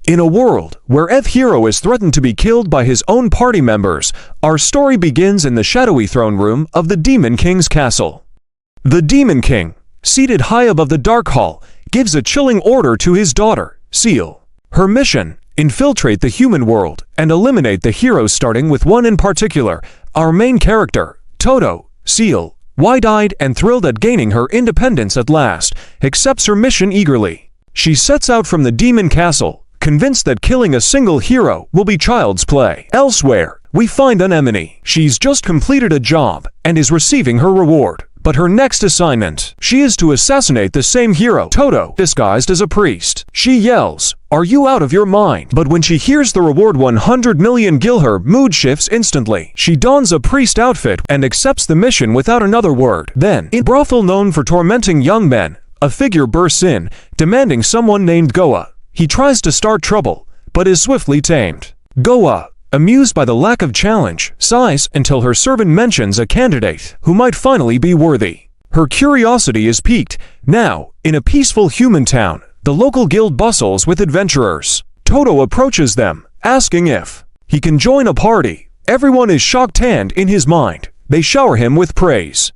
In a world where every hero is threatened to be killed by his own party members, our story begins in the shadowy throne room of the Demon King's castle. The Demon King, seated high above the Dark Hall, gives a chilling order to his daughter, Seal. Her mission: infiltrate the human world and eliminate the heroes, starting with one in particular, our main character, Toto. Seal, wide-eyed and thrilled at gaining her independence at last, accepts her mission eagerly. She sets out from the Demon Castle, convinced that killing a single hero will be child's play. Elsewhere, we find Anemone. She's just completed a job and is receiving her reward. But her next assignment, she is to assassinate the same hero, Toto, disguised as a priest. She yells, "Are you out of your mind?" But when she hears the reward 100 million gil, her mood shifts instantly. She dons a priest outfit and accepts the mission without another word. Then, in a brothel known for tormenting young men, a figure bursts in, demanding someone named Goa. He tries to start trouble, but is swiftly tamed. Goa, amused by the lack of challenge, sighs until her servant mentions a candidate who might finally be worthy. Her curiosity is piqued. Now, in a peaceful human town, the local guild bustles with adventurers. Toto approaches them, asking if he can join a party. Everyone is shocked, and in his mind, they shower him with praise.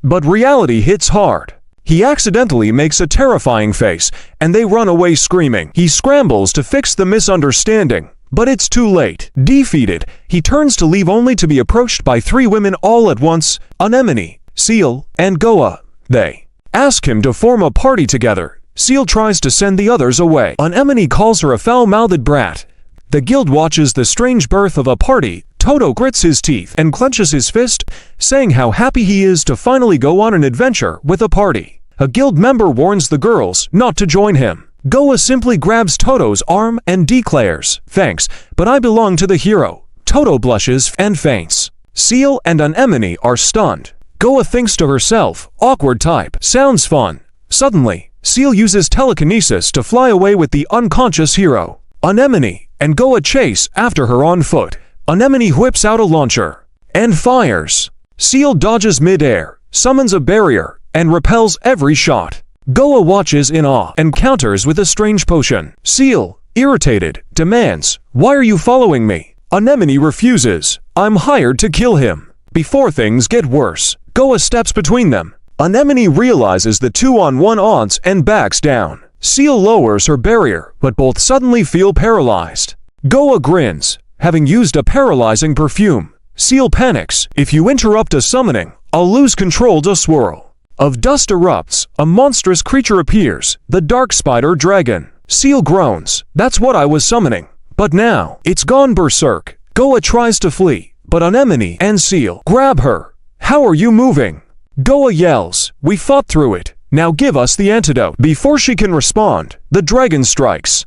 But reality hits hard. He accidentally makes a terrifying face, and they run away screaming. He scrambles to fix the misunderstanding, but it's too late. Defeated, he turns to leave, only to be approached by three women all at once: Anemone, Seal, and Goa. They ask him to form a party together. Seal tries to send the others away. Anemone calls her a foul-mouthed brat. The guild watches the strange birth of a party. Toto grits his teeth and clenches his fist, saying how happy he is to finally go on an adventure with a party. A guild member warns the girls not to join him. Goa simply grabs Toto's arm and declares, "Thanks, but I belong to the hero." Toto blushes and faints. Seal and Anemone are stunned. Goa thinks to herself, "Awkward type. Sounds fun." Suddenly, Seal uses telekinesis to fly away with the unconscious hero. Anemone and Goa chase after her on foot. Anemone whips out a launcher and fires. Seal dodges mid-air, summons a barrier, and repels every shot. Goa watches in awe and counters with a strange potion. Seal, irritated, demands, "Why are you following me?" Anemone refuses. "I'm hired to kill him." Before things get worse, Goa steps between them. Anemone realizes the 2-on-1 odds and backs down. Seal lowers her barrier, but both suddenly feel paralyzed. Goa grins, having used a paralyzing perfume. Seal panics. "If you interrupt a summoning, I'll lose control." A swirl of dust erupts. A monstrous creature appears, the dark spider dragon. Seal groans. "That's what I was summoning. But now, it's gone berserk." Goa tries to flee, but Anemone and Seal grab her. "How are you moving?" Goa yells, "We fought through it. Now give us the antidote." Before she can respond, the dragon strikes.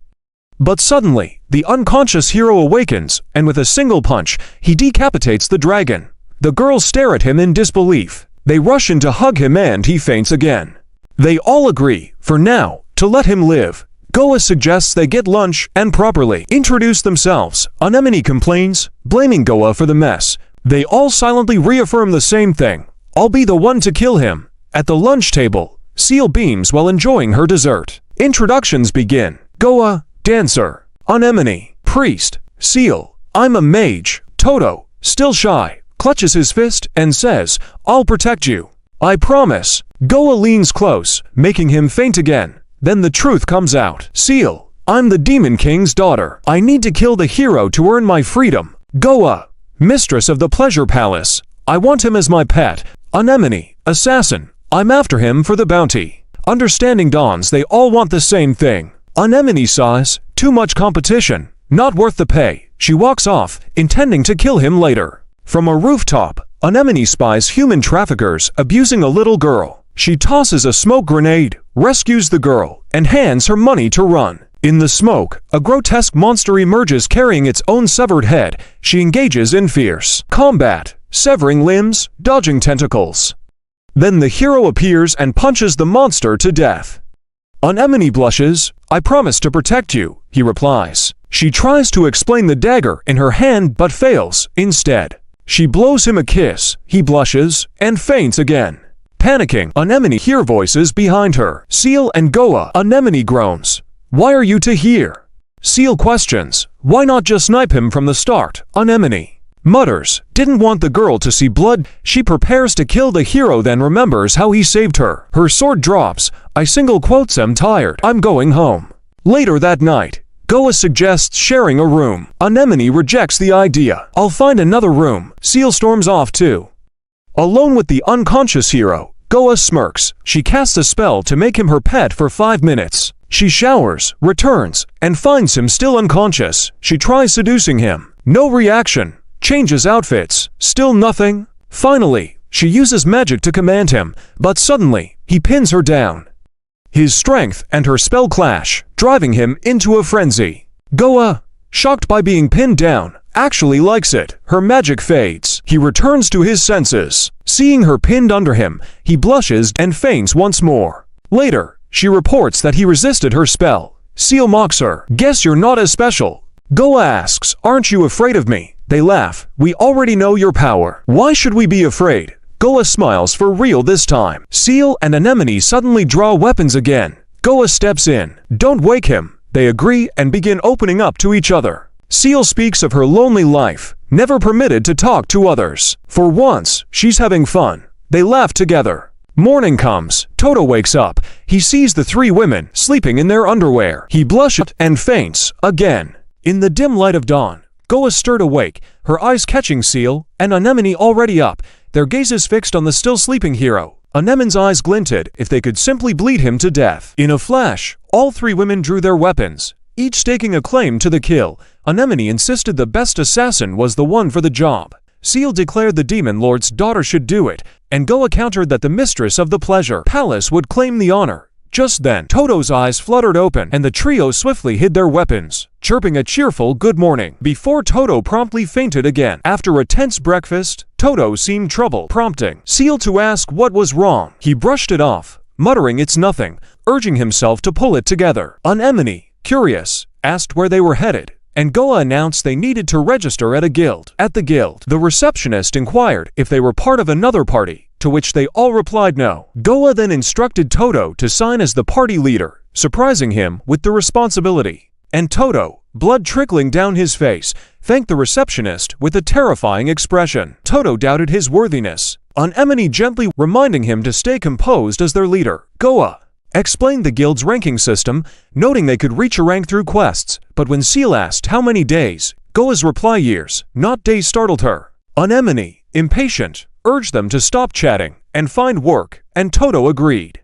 But suddenly, the unconscious hero awakens, and with a single punch, he decapitates the dragon. The girls stare at him in disbelief. They rush in to hug him, and he faints again. They all agree, for now, to let him live. Goa suggests they get lunch and properly introduce themselves. Anemone complains, blaming Goa for the mess. They all silently reaffirm the same thing: "I'll be the one to kill him." At the lunch table, Seal beams while enjoying her dessert. Introductions begin. Goa, dancer. Anemone, priest. Seal, I'm a mage. Toto, still shy, clutches his fist and says, "I'll protect you. I promise." Goa leans close, making him faint again. Then the truth comes out. Seal, I'm the Demon King's daughter. I need to kill the hero to earn my freedom. Goa, mistress of the Pleasure Palace. I want him as my pet. Anemone, assassin. I'm after him for the bounty. Understanding dawns. They all want the same thing. Anemone sighs, too much competition. Not worth the pay. She walks off, intending to kill him later. From a rooftop, Anemone spies human traffickers abusing a little girl. She tosses a smoke grenade, rescues the girl, and hands her money to run. In the smoke, a grotesque monster emerges carrying its own severed head. She engages in fierce combat, severing limbs, dodging tentacles. Then the hero appears and punches the monster to death. Anemone blushes. "I promise to protect you," he replies. She tries to explain the dagger in her hand but fails. Instead, she blows him a kiss. He blushes and faints again. Panicking, Anemone hears voices behind her. Seal and Goa. Anemone groans. "Why are you two here?" Seal questions, why not just snipe him from the start? Anemone mutters, didn't want the girl to see blood. She prepares to kill the hero, then remembers how he saved her. Her sword drops. I single quotes, I'm tired. I'm going home. Later that night, Goa suggests sharing a room. Anemone rejects the idea. I'll find another room. Seal storms off too. Alone with the unconscious hero, Goa smirks. She casts a spell to make him her pet for 5 minutes. She showers, returns, and finds him still unconscious. She tries seducing him. No reaction. Changes outfits. Still nothing. Finally, she uses magic to command him, but suddenly, he pins her down. His strength and her spell clash, driving him into a frenzy. Goa, shocked by being pinned down, actually likes it. Her magic fades. He returns to his senses. Seeing her pinned under him, he blushes and faints once more. Later, she reports that he resisted her spell. Seal mocks her. Guess you're not as special. Goa asks, aren't you afraid of me? They laugh. We already know your power. Why should we be afraid? Goa smiles for real this time. Seal and Anemone suddenly draw weapons again. Goa steps in. Don't wake him. They agree and begin opening up to each other. Seal speaks of her lonely life, never permitted to talk to others. For once, she's having fun. They laugh together. Morning comes. Toto wakes up. He sees the 3 women sleeping in their underwear. He blushes and faints again. In the dim light of dawn, Goa stirred awake, her eyes catching Seal and Anemone already up, their gazes fixed on the still sleeping hero. Anemone's eyes glinted if they could simply bleed him to death. In a flash, all 3 women drew their weapons, each staking a claim to the kill. Anemone insisted the best assassin was the one for the job. Seal declared the Demon Lord's daughter should do it, and Goa countered that the mistress of the Pleasure Palace would claim the honor. Just then, Toto's eyes fluttered open, and the trio swiftly hid their weapons, chirping a cheerful good morning, before Toto promptly fainted again. After a tense breakfast, Toto seemed troubled, prompting Seal to ask what was wrong. He brushed it off, muttering it's nothing, urging himself to pull it together. Anemone, curious, asked where they were headed, and Goa announced they needed to register at a guild. At the guild, the receptionist inquired if they were part of another party, to which they all replied no. Goa then instructed Toto to sign as the party leader, surprising him with the responsibility. And Toto, blood trickling down his face, thanked the receptionist with a terrifying expression. Toto doubted his worthiness, Anemone gently reminding him to stay composed as their leader. Goa explained the guild's ranking system, noting they could reach a rank through quests, but when Seal asked how many days, Goa's reply years, not days, startled her. Anemone, impatient, urged them to stop chatting and find work, and Toto agreed.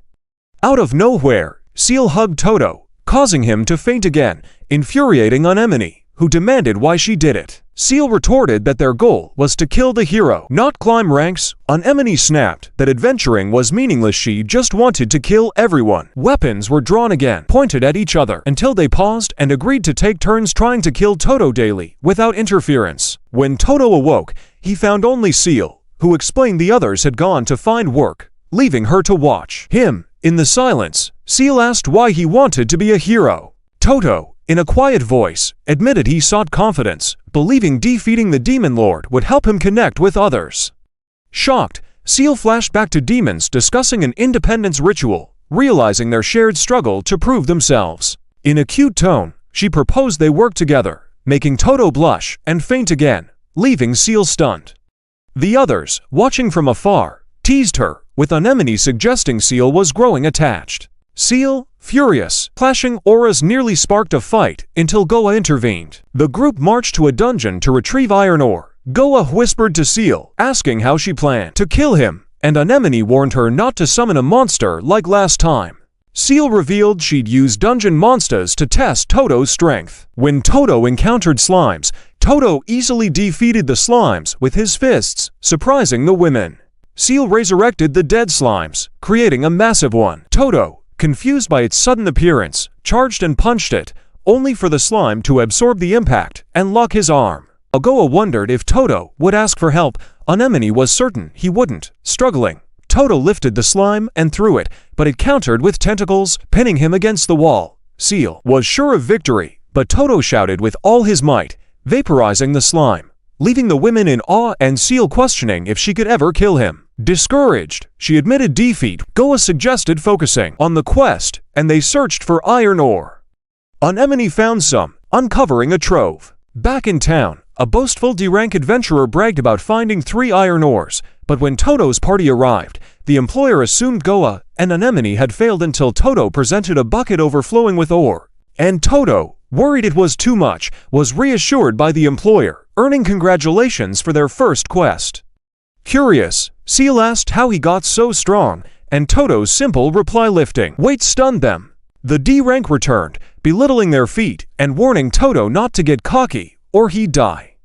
Out of nowhere, Seal hugged Toto, causing him to faint again, infuriating Anemone, who demanded why she did it. Seal retorted that their goal was to kill the hero, not climb ranks. Anemone snapped that adventuring was meaningless. She just wanted to kill everyone. Weapons were drawn again, pointed at each other, until they paused and agreed to take turns trying to kill Toto daily, without interference. When Toto awoke, he found only Seal, who explained the others had gone to find work, leaving her to watch him. In the silence, Seal asked why he wanted to be a hero. Toto, in a quiet voice, admitted he sought confidence, believing defeating the Demon Lord would help him connect with others. Shocked, Seal flashed back to demons discussing an independence ritual, realizing their shared struggle to prove themselves. In a cute tone, she proposed they work together, making Toto blush and faint again, leaving Seal stunned. The others, watching from afar, teased her, with Anemone suggesting Seal was growing attached. Seal, furious, clashing auras nearly sparked a fight until Goa intervened. The group marched to a dungeon to retrieve iron ore. Goa whispered to Seal, asking how she planned to kill him, and Anemone warned her not to summon a monster like last time. Seal revealed she'd use dungeon monsters to test Toto's strength. When Toto encountered slimes, Toto easily defeated the slimes with his fists, surprising the women. Seal resurrected the dead slimes, creating a massive one. Toto, confused by its sudden appearance, charged and punched it, only for the slime to absorb the impact and lock his arm. Goa wondered if Toto would ask for help. Anemone was certain he wouldn't. Struggling, Toto lifted the slime and threw it, but it countered with tentacles, pinning him against the wall. Seal was sure of victory, but Toto shouted with all his might, vaporizing the slime, leaving the women in awe and Seal questioning if she could ever kill him. Discouraged, she admitted defeat. Goa suggested focusing on the quest, and they searched for iron ore. Anemone found some, uncovering a trove. Back in town, a boastful D-rank adventurer bragged about finding 3 iron ores, but when Toto's party arrived, the employer assumed Goa and Anemone had failed until Toto presented a bucket overflowing with ore. And Toto, worried it was too much, was reassured by the employer, earning congratulations for their first quest. Curious, Seal asked how he got so strong, and Toto's simple reply lifting weight stunned them. The D-rank returned, belittling their feat and warning Toto not to get cocky, or he'd die.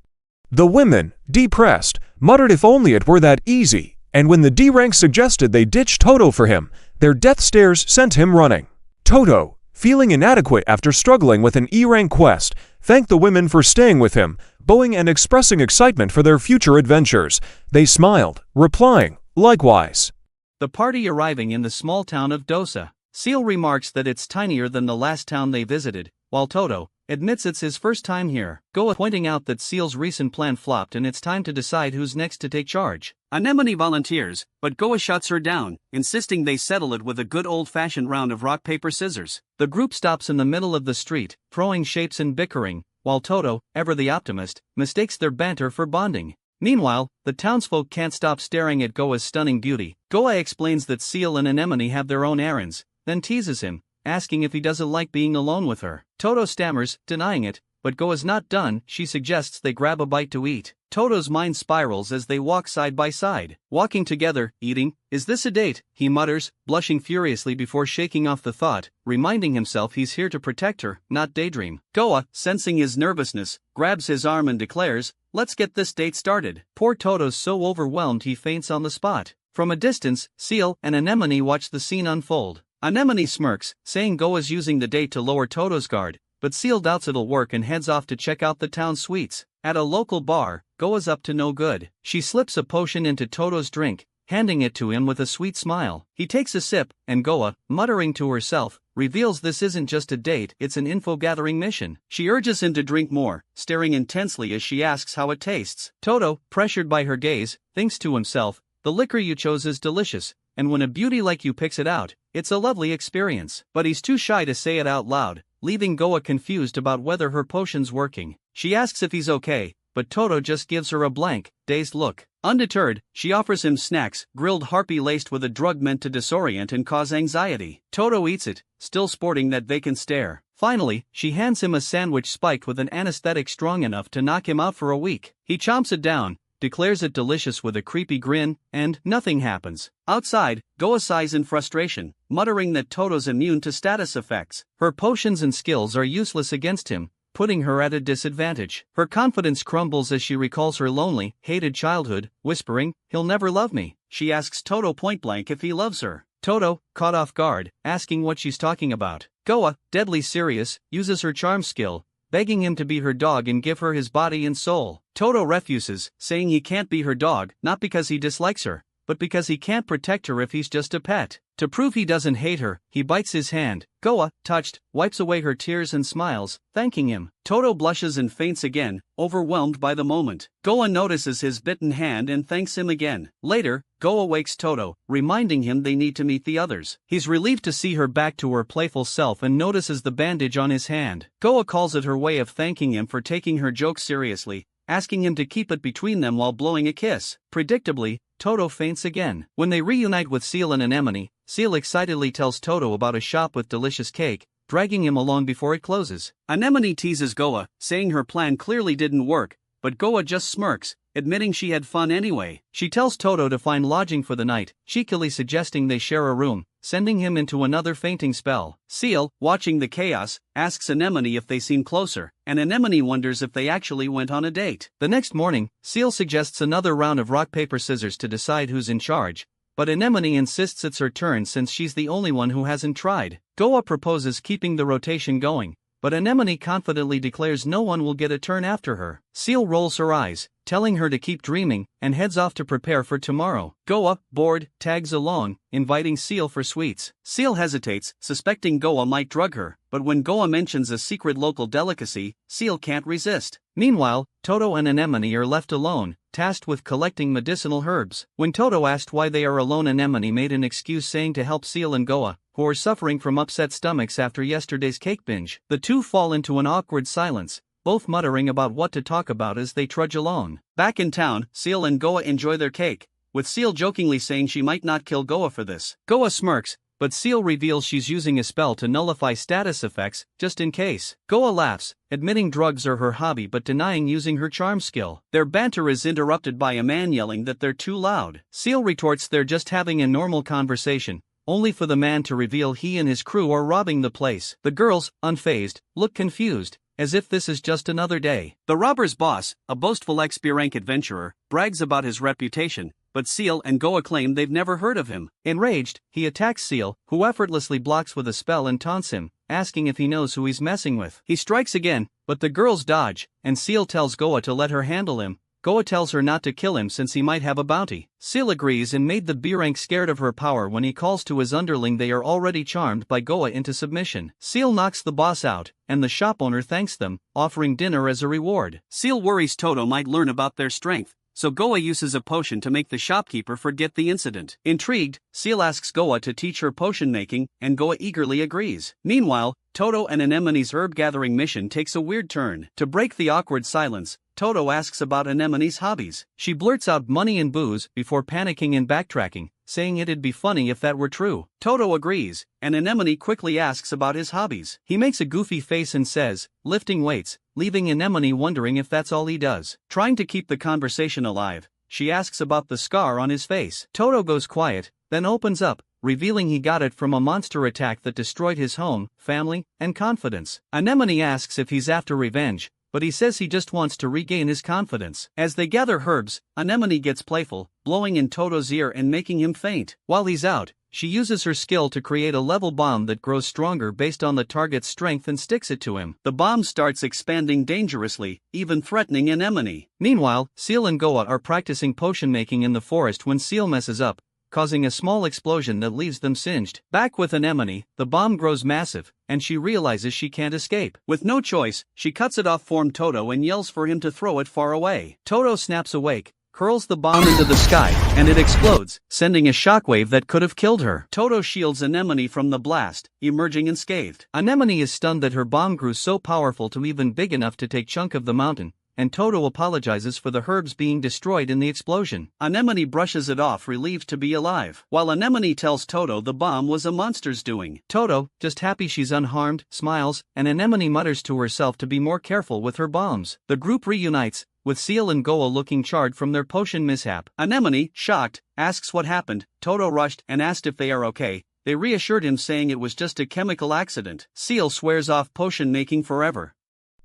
The women, depressed, muttered if only it were that easy, and when the D-rank suggested they ditch Toto for him, their death stares sent him running. Toto, feeling inadequate after struggling with an E-rank quest, thanked the women for staying with him, bowing and expressing excitement for their future adventures. They smiled, replying, likewise. The party arriving in the small town of Dosa. Seal remarks that it's tinier than the last town they visited, while Toto admits it's his first time here. Goa pointing out that Seal's recent plan flopped and it's time to decide who's next to take charge. Anemone volunteers, but Goa shuts her down, insisting they settle it with a good old-fashioned round of rock, paper, scissors. The group stops in the middle of the street, throwing shapes and bickering, while Toto, ever the optimist, mistakes their banter for bonding. Meanwhile, the townsfolk can't stop staring at Goa's stunning beauty. Goa explains that Seal and Anemone have their own errands, then teases him, asking if he doesn't like being alone with her. Toto stammers, denying it, but Goa's not done. She suggests they grab a bite to eat. Toto's mind spirals as they walk side by side. Walking together, eating. Is this a date? He mutters, blushing furiously before shaking off the thought, reminding himself he's here to protect her, not daydream. Goa, sensing his nervousness, grabs his arm and declares, let's get this date started. Poor Toto's so overwhelmed he faints on the spot. From a distance, Seal and Anemone watch the scene unfold. Anemone smirks, saying Goa's using the date to lower Toto's guard, but Seal doubts it'll work and heads off to check out the town sweets. At a local bar, Goa's up to no good. She slips a potion into Toto's drink, handing it to him with a sweet smile. He takes a sip, and Goa, muttering to herself, reveals this isn't just a date, it's an info-gathering mission. She urges him to drink more, staring intensely as she asks how it tastes. Toto, pressured by her gaze, thinks to himself, the liquor you chose is delicious, and when a beauty like you picks it out, it's a lovely experience. But he's too shy to say it out loud, leaving Goa confused about whether her potion's working. She asks if he's okay, but Toto just gives her a blank, dazed look. Undeterred, she offers him snacks, grilled harpy laced with a drug meant to disorient and cause anxiety. Toto eats it, still sporting that vacant stare. Finally, she hands him a sandwich spiked with an anesthetic strong enough to knock him out for a week. He chomps it down, declares it delicious with a creepy grin, and nothing happens. Outside, Goa sighs in frustration, muttering that Toto's immune to status effects. Her potions and skills are useless against him, putting her at a disadvantage. Her confidence crumbles as she recalls her lonely, hated childhood, whispering, he'll never love me. She asks Toto point-blank if he loves her. Toto, caught off guard, asking what she's talking about. Goa, deadly serious, uses her charm skill, begging him to be her dog and give her his body and soul. Toto refuses, saying he can't be her dog, not because he dislikes her, but because he can't protect her if he's just a pet. To prove he doesn't hate her, he bites his hand. Goa, touched, wipes away her tears and smiles, thanking him. Toto blushes and faints again, overwhelmed by the moment. Goa notices his bitten hand and thanks him again. Later, Goa wakes Toto, reminding him they need to meet the others. He's relieved to see her back to her playful self and notices the bandage on his hand. Goa calls it her way of thanking him for taking her joke seriously, asking him to keep it between them while blowing a kiss. Predictably, Toto faints again. When they reunite with Seal and Anemone, Seal excitedly tells Toto about a shop with delicious cake, dragging him along before it closes. Anemone teases Goa, saying her plan clearly didn't work, but Goa just smirks, admitting she had fun anyway. She tells Toto to find lodging for the night, cheekily suggesting they share a room, sending him into another fainting spell. Seal, watching the chaos, asks Anemone if they seem closer, and Anemone wonders if they actually went on a date. The next morning, Seal suggests another round of rock, paper, scissors to decide who's in charge, but Anemone insists it's her turn since she's the only one who hasn't tried. Goa proposes keeping the rotation going, but Anemone confidently declares no one will get a turn after her. Seal rolls her eyes, telling her to keep dreaming, and heads off to prepare for tomorrow. Goa, bored, tags along, inviting Seal for sweets. Seal hesitates, suspecting Goa might drug her, but when Goa mentions a secret local delicacy, Seal can't resist. Meanwhile, Toto and Anemone are left alone, tasked with collecting medicinal herbs. When Toto asked why they are alone, Anemone made an excuse saying to help Seal and Goa, who are suffering from upset stomachs after yesterday's cake binge. The two fall into an awkward silence, both muttering about what to talk about as they trudge along. Back in town, Seal and Goa enjoy their cake, with Seal jokingly saying she might not kill Goa for this. Goa smirks, but Seal reveals she's using a spell to nullify status effects, just in case. Goa laughs, admitting drugs are her hobby but denying using her charm skill. Their banter is interrupted by a man yelling that they're too loud. Seal retorts they're just having a normal conversation, only for the man to reveal he and his crew are robbing the place. The girls, unfazed, look confused, as if this is just another day. The robber's boss, a boastful ex-B-rank adventurer, brags about his reputation, but Seal and Goa claim they've never heard of him. Enraged, he attacks Seal, who effortlessly blocks with a spell and taunts him, asking if he knows who he's messing with. He strikes again, but the girls dodge, and Seal tells Goa to let her handle him. Goa tells her not to kill him since he might have a bounty. Seal agrees and made the B-rank scared of her power when he calls to his underling they are already charmed by Goa into submission. Seal knocks the boss out, and the shop owner thanks them, offering dinner as a reward. Seal worries Toto might learn about their strength, so Goa uses a potion to make the shopkeeper forget the incident. Intrigued, Seal asks Goa to teach her potion making, and Goa eagerly agrees. Meanwhile, Toto and Anemone's herb-gathering mission takes a weird turn. To break the awkward silence, Toto asks about Anemone's hobbies. She blurts out money and booze before panicking and backtracking, saying it'd be funny if that were true. Toto agrees, and Anemone quickly asks about his hobbies. He makes a goofy face and says, lifting weights, leaving Anemone wondering if that's all he does. Trying to keep the conversation alive, she asks about the scar on his face. Toto goes quiet, then opens up, revealing he got it from a monster attack that destroyed his home, family, and confidence. Anemone asks if he's after revenge, but he says he just wants to regain his confidence. As they gather herbs, Anemone gets playful, blowing in Toto's ear and making him faint. While he's out, she uses her skill to create a level bomb that grows stronger based on the target's strength and sticks it to him. The bomb starts expanding dangerously, even threatening Anemone. Meanwhile, Seal and Goa are practicing potion making in the forest when Seal messes up, causing a small explosion that leaves them singed. Back with Anemone, the bomb grows massive, and she realizes she can't escape. With no choice, she cuts it off from Toto and yells for him to throw it far away. Toto snaps awake, curls the bomb into the sky, and it explodes, sending a shockwave that could have killed her. Toto shields Anemone from the blast, emerging unscathed. Anemone is stunned that her bomb grew so powerful to even big enough to take chunk of the mountain, and Toto apologizes for the herbs being destroyed in the explosion. Anemone brushes it off, relieved to be alive, while Anemone tells Toto the bomb was a monster's doing. Toto, just happy she's unharmed, smiles, and Anemone mutters to herself to be more careful with her bombs. The group reunites, with Seal and Goa looking charred from their potion mishap. Anemone, shocked, asks what happened. Toto rushed and asked if they are okay. They reassured him, saying it was just a chemical accident. Seal swears off potion making forever.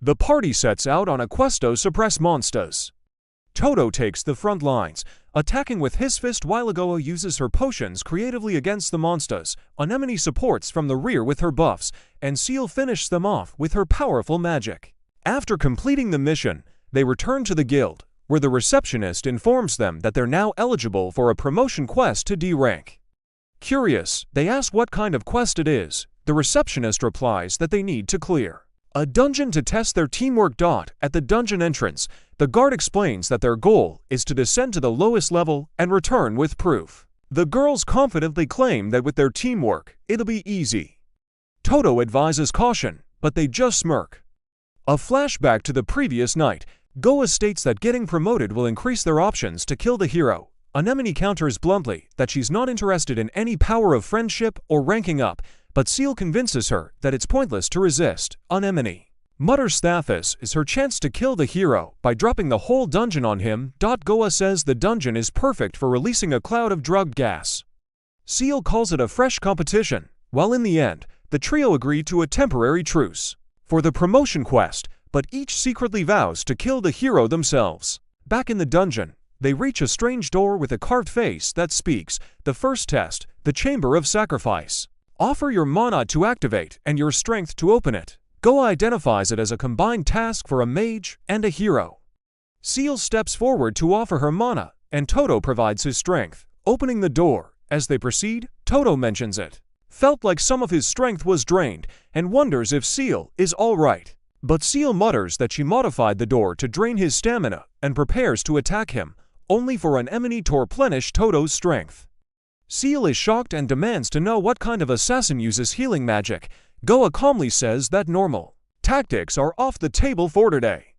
The party sets out on a quest to suppress monsters. Toto takes the front lines, attacking with his fist while Goa uses her potions creatively against the monsters. Anemone supports from the rear with her buffs, and Seal finishes them off with her powerful magic. After completing the mission, they return to the guild, where the receptionist informs them that they're now eligible for a promotion quest to D rank. Curious, they ask what kind of quest it is. The receptionist replies that they need to clear a dungeon to test their teamwork. At the dungeon entrance, the guard explains that their goal is to descend to the lowest level and return with proof. The girls confidently claim that with their teamwork, it'll be easy. Toto advises caution, but they just smirk. A flashback to the previous night, Goa states that getting promoted will increase their options to kill the hero. Anemone counters bluntly that she's not interested in any power of friendship or ranking up, but Seal convinces her that it's pointless to resist. Anemone mutters Stathis is her chance to kill the hero by dropping the whole dungeon on him. Goa says the dungeon is perfect for releasing a cloud of drug gas. Seal calls it a fresh competition, while in the end, the trio agree to a temporary truce for the promotion quest, but each secretly vows to kill the hero themselves. Back in the dungeon, they reach a strange door with a carved face that speaks. The first test, the Chamber of Sacrifice. Offer your mana to activate and your strength to open it. Goa identifies it as a combined task for a mage and a hero. Seal steps forward to offer her mana, and Toto provides his strength, opening the door. As they proceed, Toto mentions it felt like some of his strength was drained and wonders if Seal is alright. But Seal mutters that she modified the door to drain his stamina and prepares to attack him, only for Anemone to replenish Toto's strength. Seal is shocked and demands to know what kind of assassin uses healing magic. Goa calmly says that normal tactics are off the table for today.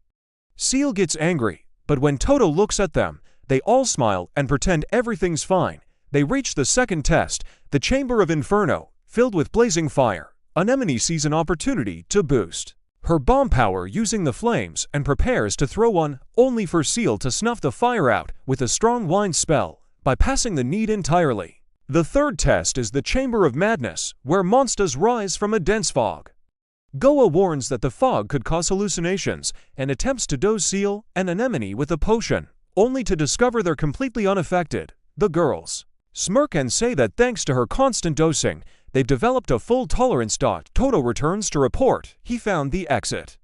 Seal gets angry, but when Toto looks at them, they all smile and pretend everything's fine. They reach the second test, the Chamber of Inferno, filled with blazing fire. Anemone sees an opportunity to boost her bomb power using the flames and prepares to throw one, only for Seal to snuff the fire out with a strong wind spell, bypassing the need entirely. The third test is the Chamber of Madness, where monsters rise from a dense fog. Goa warns that the fog could cause hallucinations and attempts to dose Seal and Anemone with a potion, only to discover they're completely unaffected. The girls smirk and say that thanks to her constant dosing, they've developed a full tolerance. Toto returns to report he found the exit.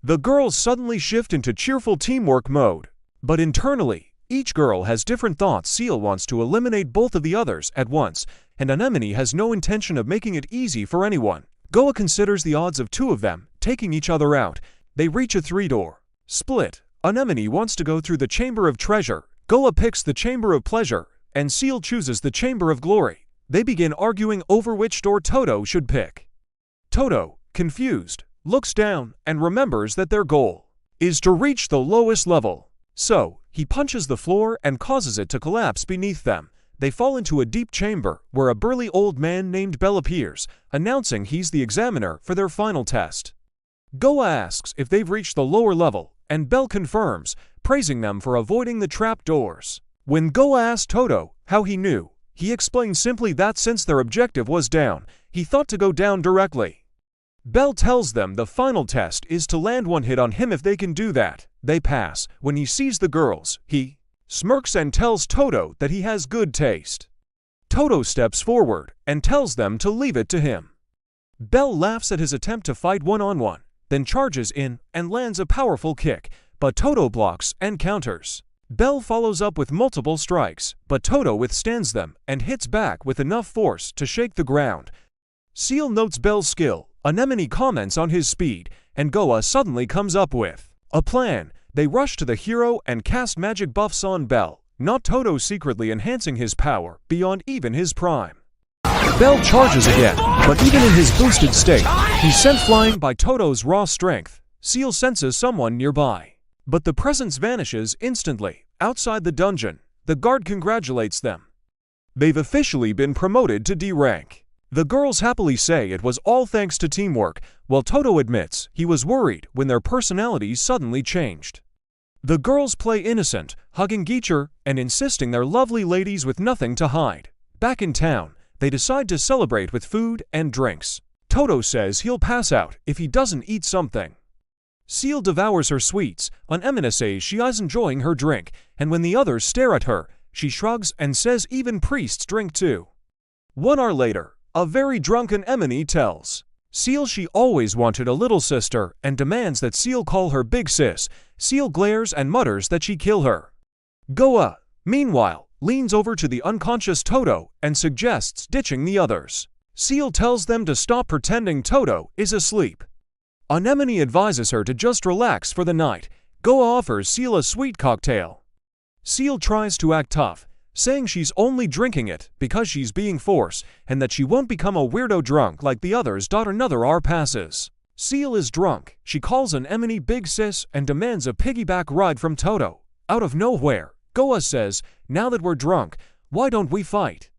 The girls suddenly shift into cheerful teamwork mode, but internally, each girl has different thoughts. Seal wants to eliminate both of the others at once, and Anemone has no intention of making it easy for anyone. Goa considers the odds of two of them taking each other out. They reach a three-door split. Anemone wants to go through the Chamber of Treasure. Goa picks the Chamber of Pleasure, and Seal chooses the Chamber of Glory. They begin arguing over which door Toto should pick. Toto, confused, looks down and remembers that their goal is to reach the lowest level. So, he punches the floor and causes it to collapse beneath them. They fall into a deep chamber where a burly old man named Bell appears, announcing he's the examiner for their final test. Goa asks if they've reached the lower level, and Bell confirms, praising them for avoiding the trap doors. When Goa asks Toto how he knew, he explains simply that since their objective was down, he thought to go down directly. Bell tells them the final test is to land one hit on him. If they can do that, they pass. When he sees the girls, he smirks and tells Toto that he has good taste. Toto steps forward and tells them to leave it to him. Bell laughs at his attempt to fight one-on-one, then charges in and lands a powerful kick, but Toto blocks and counters. Bell follows up with multiple strikes, but Toto withstands them and hits back with enough force to shake the ground. Seal notes Bell's skill, Anemone comments on his speed, and Goa suddenly comes up with a plan. They rush to the hero and cast magic buffs on Bell, not Toto, secretly enhancing his power beyond even his prime. Bell charges again, but even in his boosted state, he's sent flying by Toto's raw strength. Seal senses someone nearby, but the presence vanishes instantly. Outside the dungeon, the guard congratulates them. They've officially been promoted to D rank. The girls happily say it was all thanks to teamwork, while Toto admits he was worried when their personalities suddenly changed. The girls play innocent, hugging each other and insisting they're lovely ladies with nothing to hide. Back in town, they decide to celebrate with food and drinks. Toto says he'll pass out if he doesn't eat something. Seal devours her sweets. Anemone says she is enjoying her drink, and when the others stare at her, she shrugs and says even priests drink too. 1 hour later, a very drunken Anemone tells Seal she always wanted a little sister and demands that Seal call her big sis. Seal glares and mutters that she kill her. Goa, meanwhile, leans over to the unconscious Toto and suggests ditching the others. Seal tells them to stop pretending Toto is asleep. Anemone advises her to just relax for the night. Goa offers Seal a sweet cocktail. Seal tries to act tough, saying she's only drinking it because she's being forced and that she won't become a weirdo drunk like the others. Another hour passes. Seal is drunk. She calls Anemone big sis and demands a piggyback ride from Toto. Out of nowhere, Goa says, now that we're drunk, why don't we fight?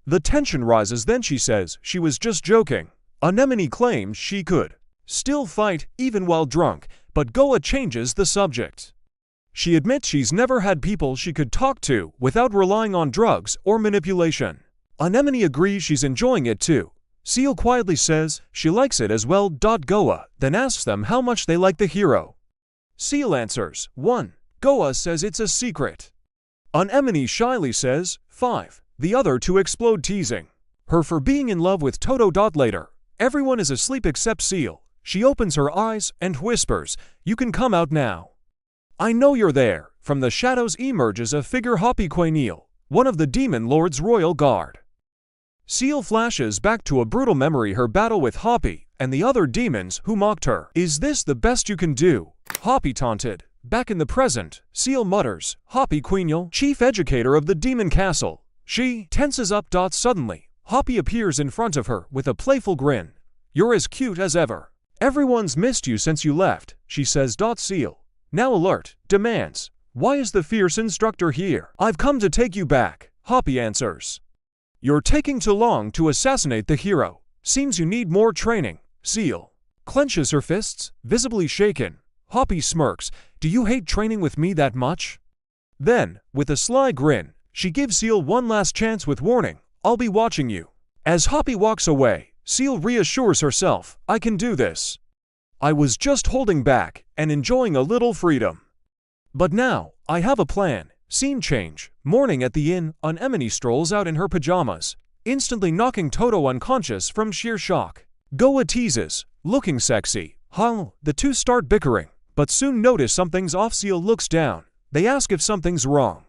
The tension rises. Then she says she was just joking. Anemone claims she could still fight even while drunk, but Goa changes the subject. She admits she's never had people she could talk to without relying on drugs or manipulation. Anemone agrees she's enjoying it too. Seal quietly says she likes it as well. Goa then asks them how much they like the hero. Seal answers 1. Goa says it's a secret. Anemone shyly says 5. The other two explode, teasing her for being in love with Toto. Later, everyone is asleep except Seal. She opens her eyes and whispers, "You can come out now. I know you're there." From the shadows emerges a figure, Hoppy Quaneal, one of the Demon Lord's royal guard. Seal flashes back to a brutal memory, her battle with Hoppy and the other demons who mocked her. "Is this the best you can do?" Hoppy taunted. Back in the present, Seal mutters, "Hoppy Quaneal, chief educator of the Demon Castle. She tenses up. Suddenly, Hoppy appears in front of her with a playful grin. You're as cute as ever. Everyone's missed you since you left, she says. Seal, now alert, demands. Why is the fierce instructor here? I've come to take you back, Hoppy answers. You're taking too long to assassinate the hero. Seems you need more training. Seal clenches her fists, visibly shaken. Hoppy smirks. Do you hate training with me that much? Then, with a sly grin, she gives Seal one last chance with warning. I'll be watching you. As Hoppy walks away, Seal reassures herself. I can do this. I was just holding back and enjoying a little freedom. But now, I have a plan. Scene change. Morning at the inn, Anemone strolls out in her pajamas, instantly knocking Toto unconscious from sheer shock. Goa teases, looking sexy. The two start bickering, but soon notice something's off. Seal looks down. They ask if something's wrong.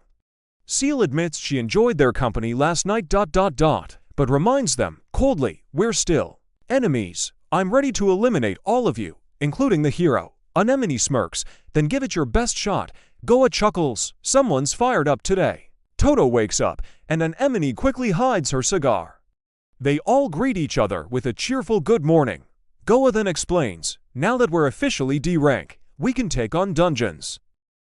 Seal admits she enjoyed their company last night. But reminds them, coldly, we're still enemies. I'm ready to eliminate all of you, including the hero. Anemone smirks, then give it your best shot. Goa chuckles, someone's fired up today. Toto wakes up, and Anemone quickly hides her cigar. They all greet each other with a cheerful good morning. Goa then explains, now that we're officially D-rank, we can take on dungeons.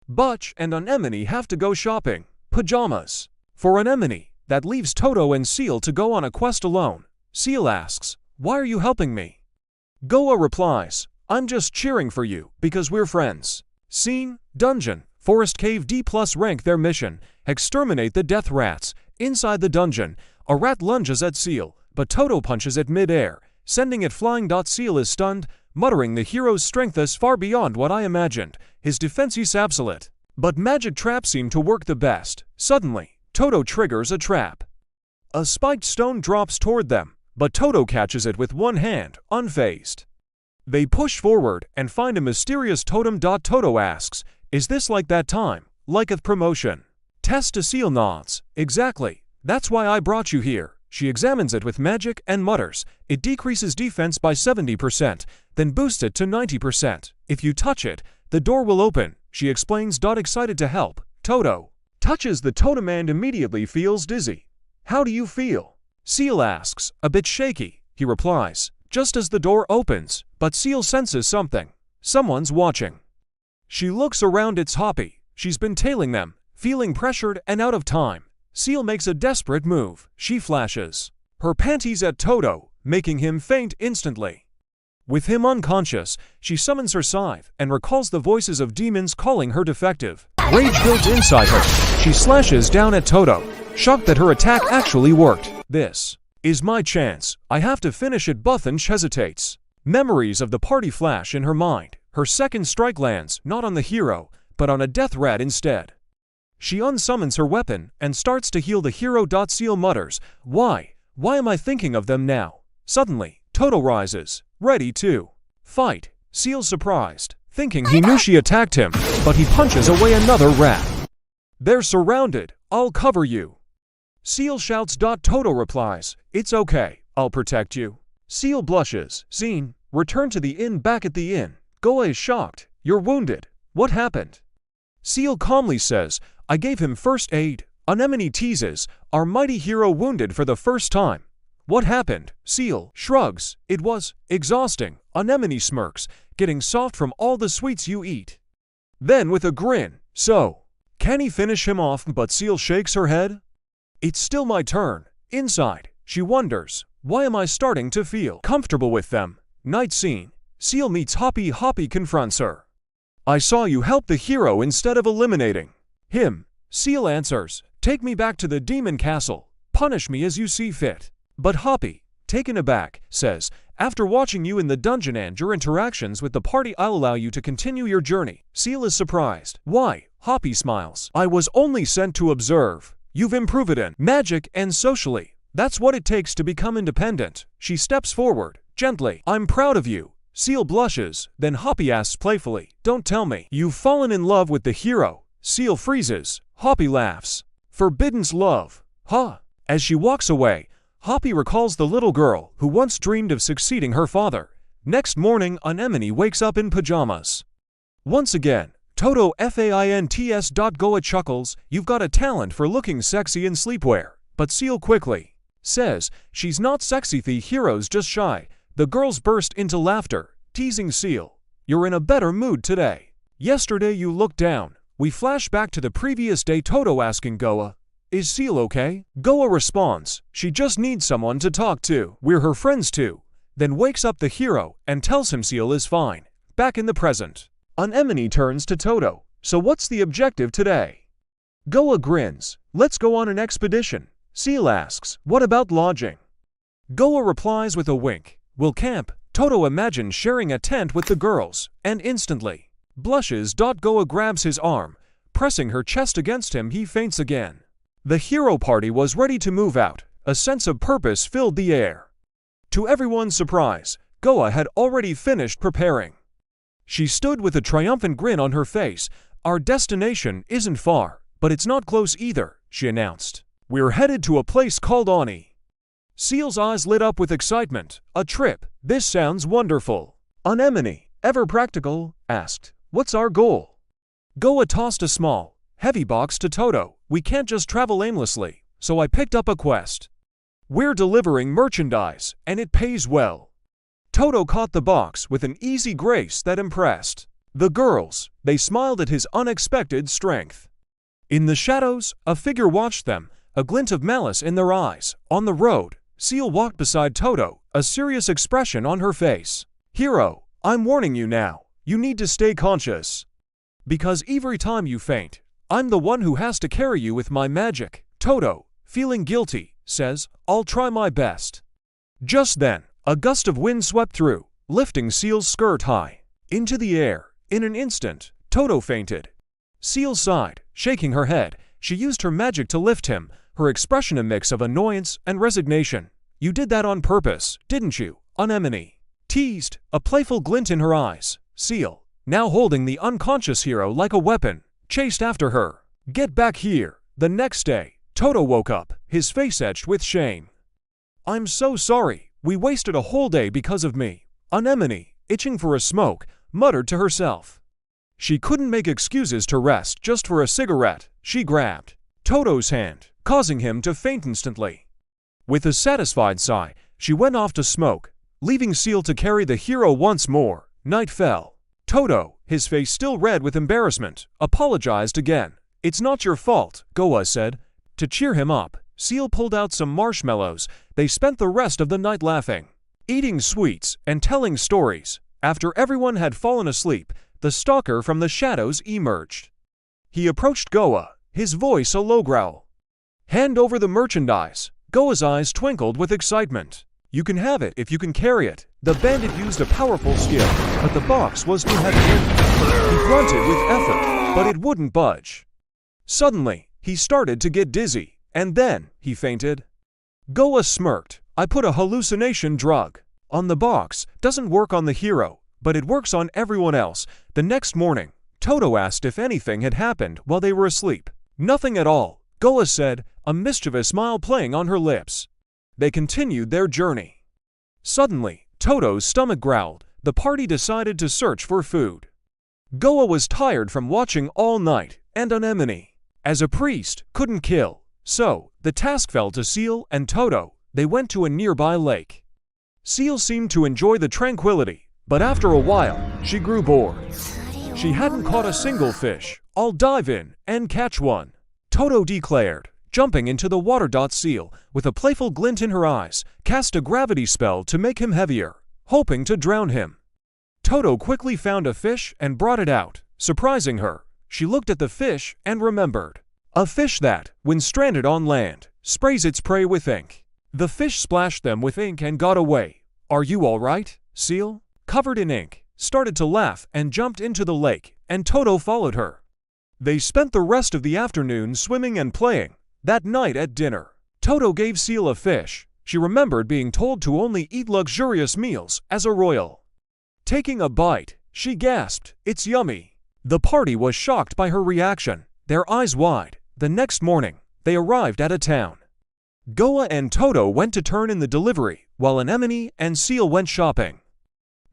Butch and Anemone have to go shopping. Pajamas. For Anemone, that leaves Toto and Seal to go on a quest alone. Seal asks, why are you helping me? Goa replies, I'm just cheering for you, because we're friends. Scene, dungeon, Forest Cave. D+ rank their mission, exterminate the death rats. Inside the dungeon, a rat lunges at Seal, but Toto punches it mid-air, sending it flying. Seal is stunned, muttering the hero's strength is far beyond what I imagined. His defense is absolute. But magic traps seem to work the best. Suddenly, Toto triggers a trap. A spiked stone drops toward them, but Toto catches it with one hand, unfazed. They push forward and find a mysterious totem. Toto asks, is this like that time? Like a promotion? Test. Seal nods. Exactly. That's why I brought you here. She examines it with magic and mutters, it decreases defense by 70%, then boosts it to 90%. If you touch it, the door will open, she explains. Excited to help, Toto touches the totem and immediately feels dizzy. How do you feel? Seal asks, a bit shaky, he replies, just as the door opens, but Seal senses something. Someone's watching. She looks around. It's Hoppy. She's been tailing them, feeling pressured and out of time. Seal makes a desperate move. She flashes her panties at Toto, making him faint instantly. With him unconscious, she summons her scythe and recalls the voices of demons calling her defective. Rage builds inside her. She slashes down at Toto, shocked that her attack actually worked. This is my chance. I have to finish it. Buthanch hesitates. Memories of the party flash in her mind. Her second strike lands not on the hero, but on a death rat instead. She unsummons her weapon and starts to heal the hero. Seal mutters, why am I thinking of them now? Suddenly, Toto rises, ready to fight. Seal's surprised, thinking he knew she attacked him, but he punches away another rat. They're surrounded. I'll cover you. Seal shouts. Toto replies, it's okay, I'll protect you. Seal blushes. Scene, return to the inn. Back at the inn, Goa is shocked. You're wounded. What happened? Seal calmly says, I gave him first aid. Anemone teases, our mighty hero wounded for the first time. What happened? Seal shrugs. It was exhausting. Anemone smirks, getting soft from all the sweets you eat. Then with a grin, so, can he finish him off? But Seal shakes her head. It's still my turn. Inside, she wonders, why am I starting to feel comfortable with them? Night scene. Seal meets Hoppy. Hoppy confronts her. I saw you help the hero instead of eliminating him. Seal answers, take me back to the demon castle. Punish me as you see fit. But Hoppy, taken aback, says, after watching you in the dungeon and your interactions with the party, I'll allow you to continue your journey. Seal is surprised. Why? Hoppy smiles. I was only sent to observe. You've improved in magic and socially. That's what it takes to become independent. She steps forward, gently. I'm proud of you. Seal blushes, then Hoppy asks playfully, don't tell me you've fallen in love with the hero. Seal freezes. Hoppy laughs. Forbidden's love. Huh. As she walks away, Hoppy recalls the little girl who once dreamed of succeeding her father. Next morning, Anemone wakes up in pajamas. Once again, Toto faints. Goa chuckles, you've got a talent for looking sexy in sleepwear. but Seal quickly says she's not sexy. The hero's just shy. The girls burst into laughter, teasing Seal. You're in a better mood today. Yesterday you looked down. We flash back to the previous day. Toto asking Goa, is Seal okay? Goa responds, she just needs someone to talk to. We're her friends too. Then wakes up the hero and tells him Seal is fine. Back in the present, Anemone turns to Toto. So what's the objective today? Goa grins. Let's go on an expedition. Seal asks, what about lodging? Goa replies with a wink. We'll camp. Toto imagines sharing a tent with the girls, and instantly blushes. Goa grabs his arm, pressing her chest against him. He faints again. The hero party was ready to move out. A sense of purpose filled the air. To everyone's surprise, Goa had already finished preparing. She stood with a triumphant grin on her face. Our destination isn't far, but it's not close either, she announced. We're headed to a place called Ani. Seal's eyes lit up with excitement. A trip. This sounds wonderful. Anemone, ever practical, asked, what's our goal? Goa tossed a small, heavy box to Toto. We can't just travel aimlessly, so I picked up a quest. We're delivering merchandise, and it pays well. Toto caught the box with an easy grace that impressed the girls. They smiled at his unexpected strength. In the shadows, a figure watched them, a glint of malice in their eyes. On the road, Seal walked beside Toto, a serious expression on her face. Hero, I'm warning you now. You need to stay conscious. Because every time you faint, I'm the one who has to carry you with my magic. Toto, feeling guilty, says, I'll try my best. Just then, a gust of wind swept through, lifting Seal's skirt high into the air. In an instant, Toto fainted. Seal sighed, shaking her head. She used her magic to lift him, her expression a mix of annoyance and resignation. You did that on purpose, didn't you? Anemone teased, a playful glint in her eyes. Seal, now holding the unconscious hero like a weapon, chased after her. Get back here. The next day, Toto woke up, his face etched with shame. I'm so sorry. We wasted a whole day because of me. Anemone, itching for a smoke, muttered to herself. She couldn't make excuses to rest just for a cigarette. She grabbed Toto's hand, causing him to faint instantly. With a satisfied sigh, she went off to smoke, leaving Seal to carry the hero once more. Night fell. Toto, his face still red with embarrassment, apologized again. It's not your fault, Goa said. To cheer him up, Seal pulled out some marshmallows. They spent the rest of the night laughing, eating sweets, and telling stories. After everyone had fallen asleep, the stalker from the shadows emerged. He approached Goa, his voice a low growl. Hand over the merchandise. Goa's eyes twinkled with excitement. You can have it if you can carry it. The bandit used a powerful skill, but the box was too heavy. He grunted with effort, but it wouldn't budge. Suddenly, he started to get dizzy, and then he fainted. Goa smirked. I put a hallucination drug on the box. Doesn't work on the hero, but it works on everyone else. The next morning, Toto asked if anything had happened while they were asleep. Nothing at all, Goa said, a mischievous smile playing on her lips. They continued their journey. Suddenly, Toto's stomach growled. The party decided to search for food. Goa was tired from watching all night, and Anemone, as a priest, couldn't kill. So, the task fell to Seal and Toto. They went to a nearby lake. Seal seemed to enjoy the tranquility, but after a while, she grew bored. She hadn't caught a single fish. I'll dive in and catch one, Toto declared, jumping into the water. Seal, with a playful glint in her eyes, cast a gravity spell to make him heavier, hoping to drown him. Toto quickly found a fish and brought it out, surprising her. She looked at the fish and remembered. A fish that, when stranded on land, sprays its prey with ink. The fish splashed them with ink and got away. Are you all right, Seal? Covered in ink, started to laugh and jumped into the lake, and Toto followed her. They spent the rest of the afternoon swimming and playing. That night at dinner, Toto gave Seal a fish. She remembered being told to only eat luxurious meals as a royal. Taking a bite, she gasped, "It's yummy." The party was shocked by her reaction, their eyes wide. The next morning, they arrived at a town. Goa and Toto went to turn in the delivery, while Anemone and Seal went shopping.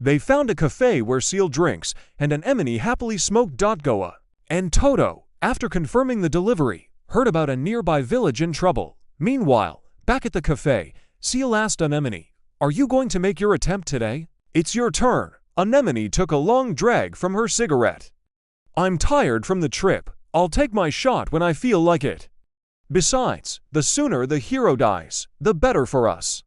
They found a cafe where Seal drinks, and Anemone happily smoked. Goa and Toto, after confirming the delivery, heard about a nearby village in trouble. Meanwhile, back at the cafe, Seal asked Anemone, "Are you going to make your attempt today?" "It's your turn." Anemone took a long drag from her cigarette. "I'm tired from the trip. I'll take my shot when I feel like it. Besides, the sooner the hero dies, the better for us.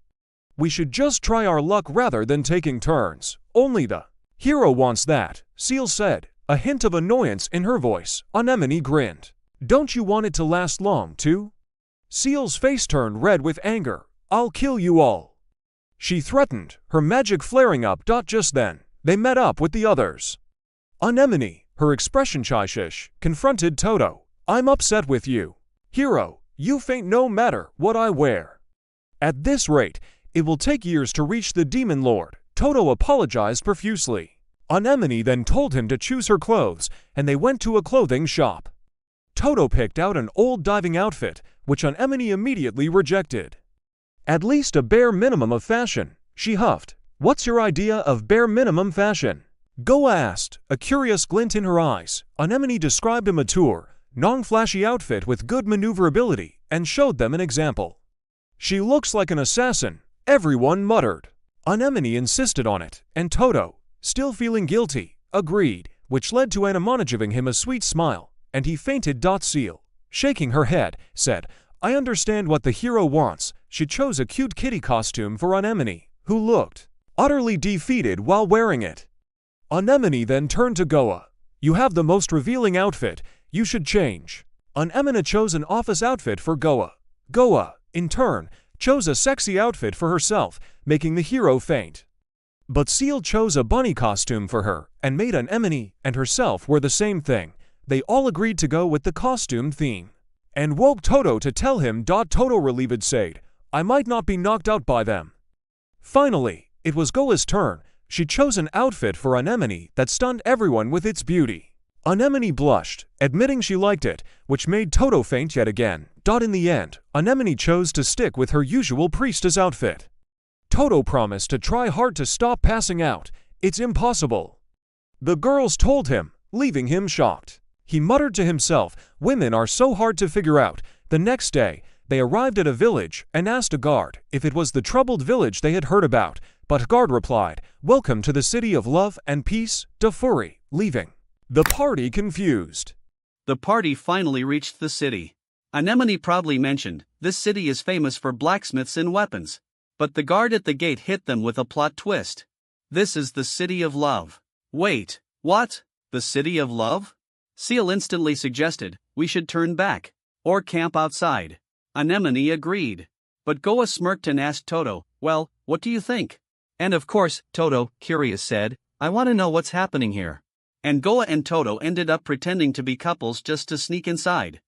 We should just try our luck rather than taking turns. Only the hero wants that," Seal said, a hint of annoyance in her voice. Anemone grinned. "Don't you want it to last long, too?" Seal's face turned red with anger. "I'll kill you all," she threatened, her magic flaring up. Just then, they met up with the others. Anemone, her expression childish, confronted Toto. "I'm upset with you. Hero, you faint no matter what I wear. At this rate, it will take years to reach the Demon Lord." Toto apologized profusely. Anemone then told him to choose her clothes, and they went to a clothing shop. Toto picked out an old diving outfit, which Anemone immediately rejected. "At least a bare minimum of fashion," she huffed. "What's your idea of bare minimum fashion?" Goa asked, a curious glint in her eyes. Anemone described a mature, non-flashy outfit with good maneuverability and showed them an example. "She looks like an assassin," everyone muttered. Anemone insisted on it, and Toto, still feeling guilty, agreed, which led to Anemone giving him a sweet smile, and he fainted. Seal, shaking her head, said, "I understand what the hero wants." She chose a cute kitty costume for Anemone, who looked utterly defeated while wearing it. Anemone then turned to Goa. "You have the most revealing outfit. You should change." Anemone chose an office outfit for Goa. Goa, in turn, chose a sexy outfit for herself, making the hero faint. But Seal chose a bunny costume for her, and made Anemone and herself wear the same thing. They all agreed to go with the costume theme, and woke Toto to tell him. Toto relieved said, "I might not be knocked out by them." Finally, it was Goa's turn. She chose an outfit for Anemone that stunned everyone with its beauty. Anemone blushed, admitting she liked it, which made Toto faint yet again. In the end, Anemone chose to stick with her usual priestess outfit. Toto promised to try hard to stop passing out. "It's impossible," the girls told him, leaving him shocked. He muttered to himself, "Women are so hard to figure out." The next day, they arrived at a village and asked a guard if it was the troubled village they had heard about, but guard replied, "Welcome to the city of love and peace." Fury, leaving the party confused. The party finally reached the city. Anemone proudly mentioned, "This city is famous for blacksmiths and weapons." But the guard at the gate hit them with a plot twist. "This is the city of love." "Wait, what? The city of love?" Seal instantly suggested, "We should turn back, or camp outside." Anemone agreed. But Goa smirked and asked Toto, "Well, what do you think?" And of course, Toto, curious, said, "I want to know what's happening here." And Goa and Toto ended up pretending to be couples just to sneak inside.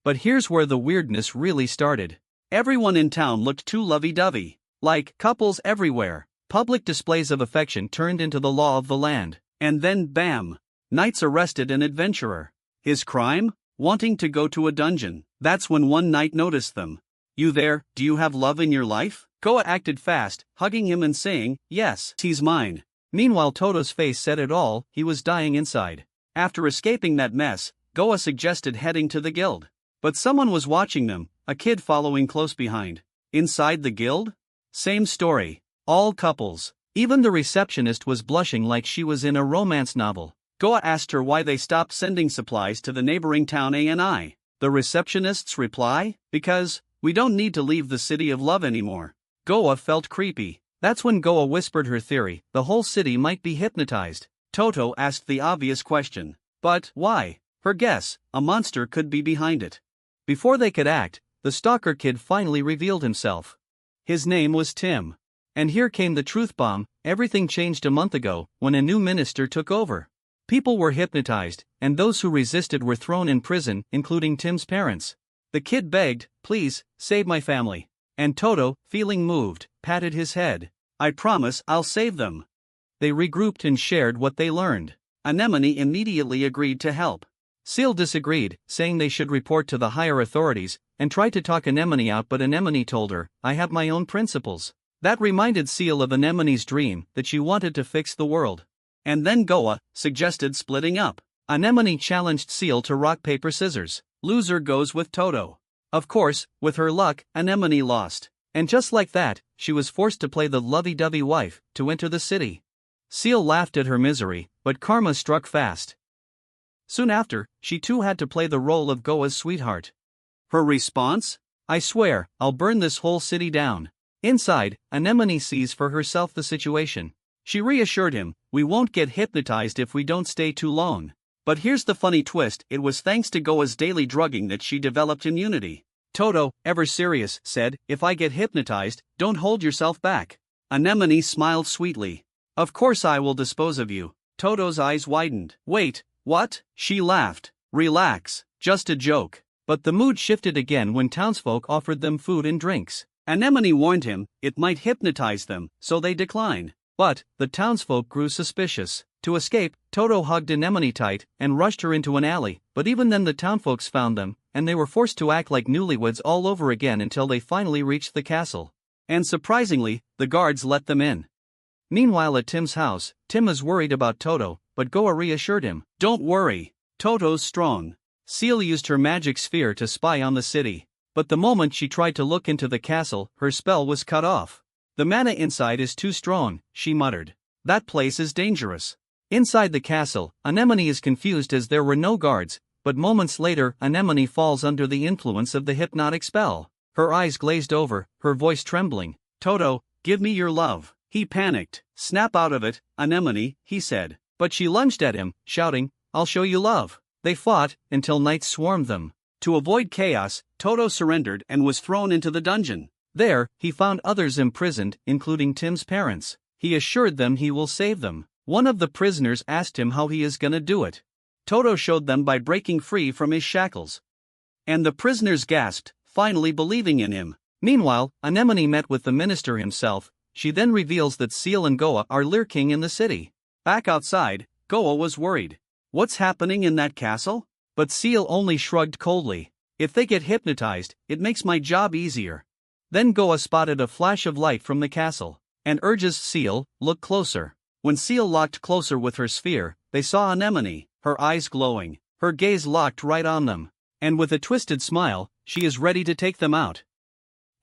But here's where the weirdness really started. Everyone in town looked too lovey-dovey, like couples everywhere. Public displays of affection turned into the law of the land. And then bam! Knights arrested an adventurer. His crime? Wanting to go to a dungeon. That's when one knight noticed them. "You there, do you have love in your life?" Goa acted fast, hugging him and saying, "Yes, he's mine." Meanwhile Toto's face said it all, he was dying inside. After escaping that mess, Goa suggested heading to the guild. But someone was watching them, a kid following close behind. Inside the guild? Same story. All couples. Even the receptionist was blushing like she was in a romance novel. Goa asked her why they stopped sending supplies to the neighboring town Ani. The receptionist's reply? "Because we don't need to leave the city of love anymore." Goa felt creepy. That's when Goa whispered her theory, the whole city might be hypnotized. Toto asked the obvious question. But why? Her guess, a monster could be behind it. Before they could act, the stalker kid finally revealed himself. His name was Tim. And here came the truth bomb. Everything changed a month ago, when a new minister took over. People were hypnotized, and those who resisted were thrown in prison, including Tim's parents. The kid begged, "Please, save my family." And Toto, feeling moved, patted his head. "I promise I'll save them." They regrouped and shared what they learned. Anemone immediately agreed to help. Seal disagreed, saying they should report to the higher authorities, and tried to talk Anemone out, but Anemone told her, "I have my own principles." That reminded Seal of Anemone's dream, that she wanted to fix the world. And then Goa suggested splitting up. Anemone challenged Seal to rock paper scissors. Loser goes with Toto. Of course, with her luck, Anemone lost. And just like that, she was forced to play the lovey-dovey wife to enter the city. Seal laughed at her misery, but karma struck fast. Soon after, she too had to play the role of Goa's sweetheart. Her response? "I swear, I'll burn this whole city down." Inside, Anemone sees for herself the situation. She reassured him, "We won't get hypnotized if we don't stay too long." But here's the funny twist, it was thanks to Goa's daily drugging that she developed immunity. Toto, ever serious, said, "If I get hypnotized, don't hold yourself back." Anemone smiled sweetly. "Of course I will dispose of you." Toto's eyes widened. "Wait, what?" She laughed. "Relax, just a joke." But the mood shifted again when townsfolk offered them food and drinks. Anemone warned him, it might hypnotize them, so they declined. But the townsfolk grew suspicious. To escape, Toto hugged Anemone tight and rushed her into an alley, but even then the townfolks found them, and they were forced to act like newlyweds all over again until they finally reached the castle. And surprisingly, the guards let them in. Meanwhile at Tim's house, Tim is worried about Toto, but Goa reassured him, "Don't worry, Toto's strong." Seal used her magic sphere to spy on the city. But the moment she tried to look into the castle, her spell was cut off. "The mana inside is too strong," she muttered. "That place is dangerous." Inside the castle, Anemone is confused as there were no guards, but moments later Anemone falls under the influence of the hypnotic spell. Her eyes glazed over, her voice trembling. "Toto, give me your love." He panicked. "Snap out of it, Anemone," he said. But she lunged at him, shouting, "I'll show you love." They fought, until night swarmed them. To avoid chaos, Toto surrendered and was thrown into the dungeon. There, he found others imprisoned, including Tim's parents. He assured them he will save them. One of the prisoners asked him how he is gonna do it. Toto showed them by breaking free from his shackles. And the prisoners gasped, finally believing in him. Meanwhile, Anemone met with the minister himself. She then reveals that Seal and Goa are lurking in the city. Back outside, Goa was worried. What's happening in that castle? But Seal only shrugged coldly. "If they get hypnotized, it makes my job easier." Then Goa spotted a flash of light from the castle, and urges Seal, "Look closer." When Seal locked closer with her sphere, they saw Anemone, her eyes glowing, her gaze locked right on them. And with a twisted smile, she is ready to take them out.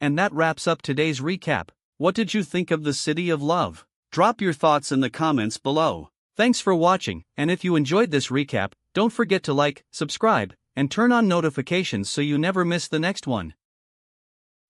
And that wraps up today's recap. What did you think of the City of Love? Drop your thoughts in the comments below. Thanks for watching, and if you enjoyed this recap, don't forget to like, subscribe, and turn on notifications so you never miss the next one.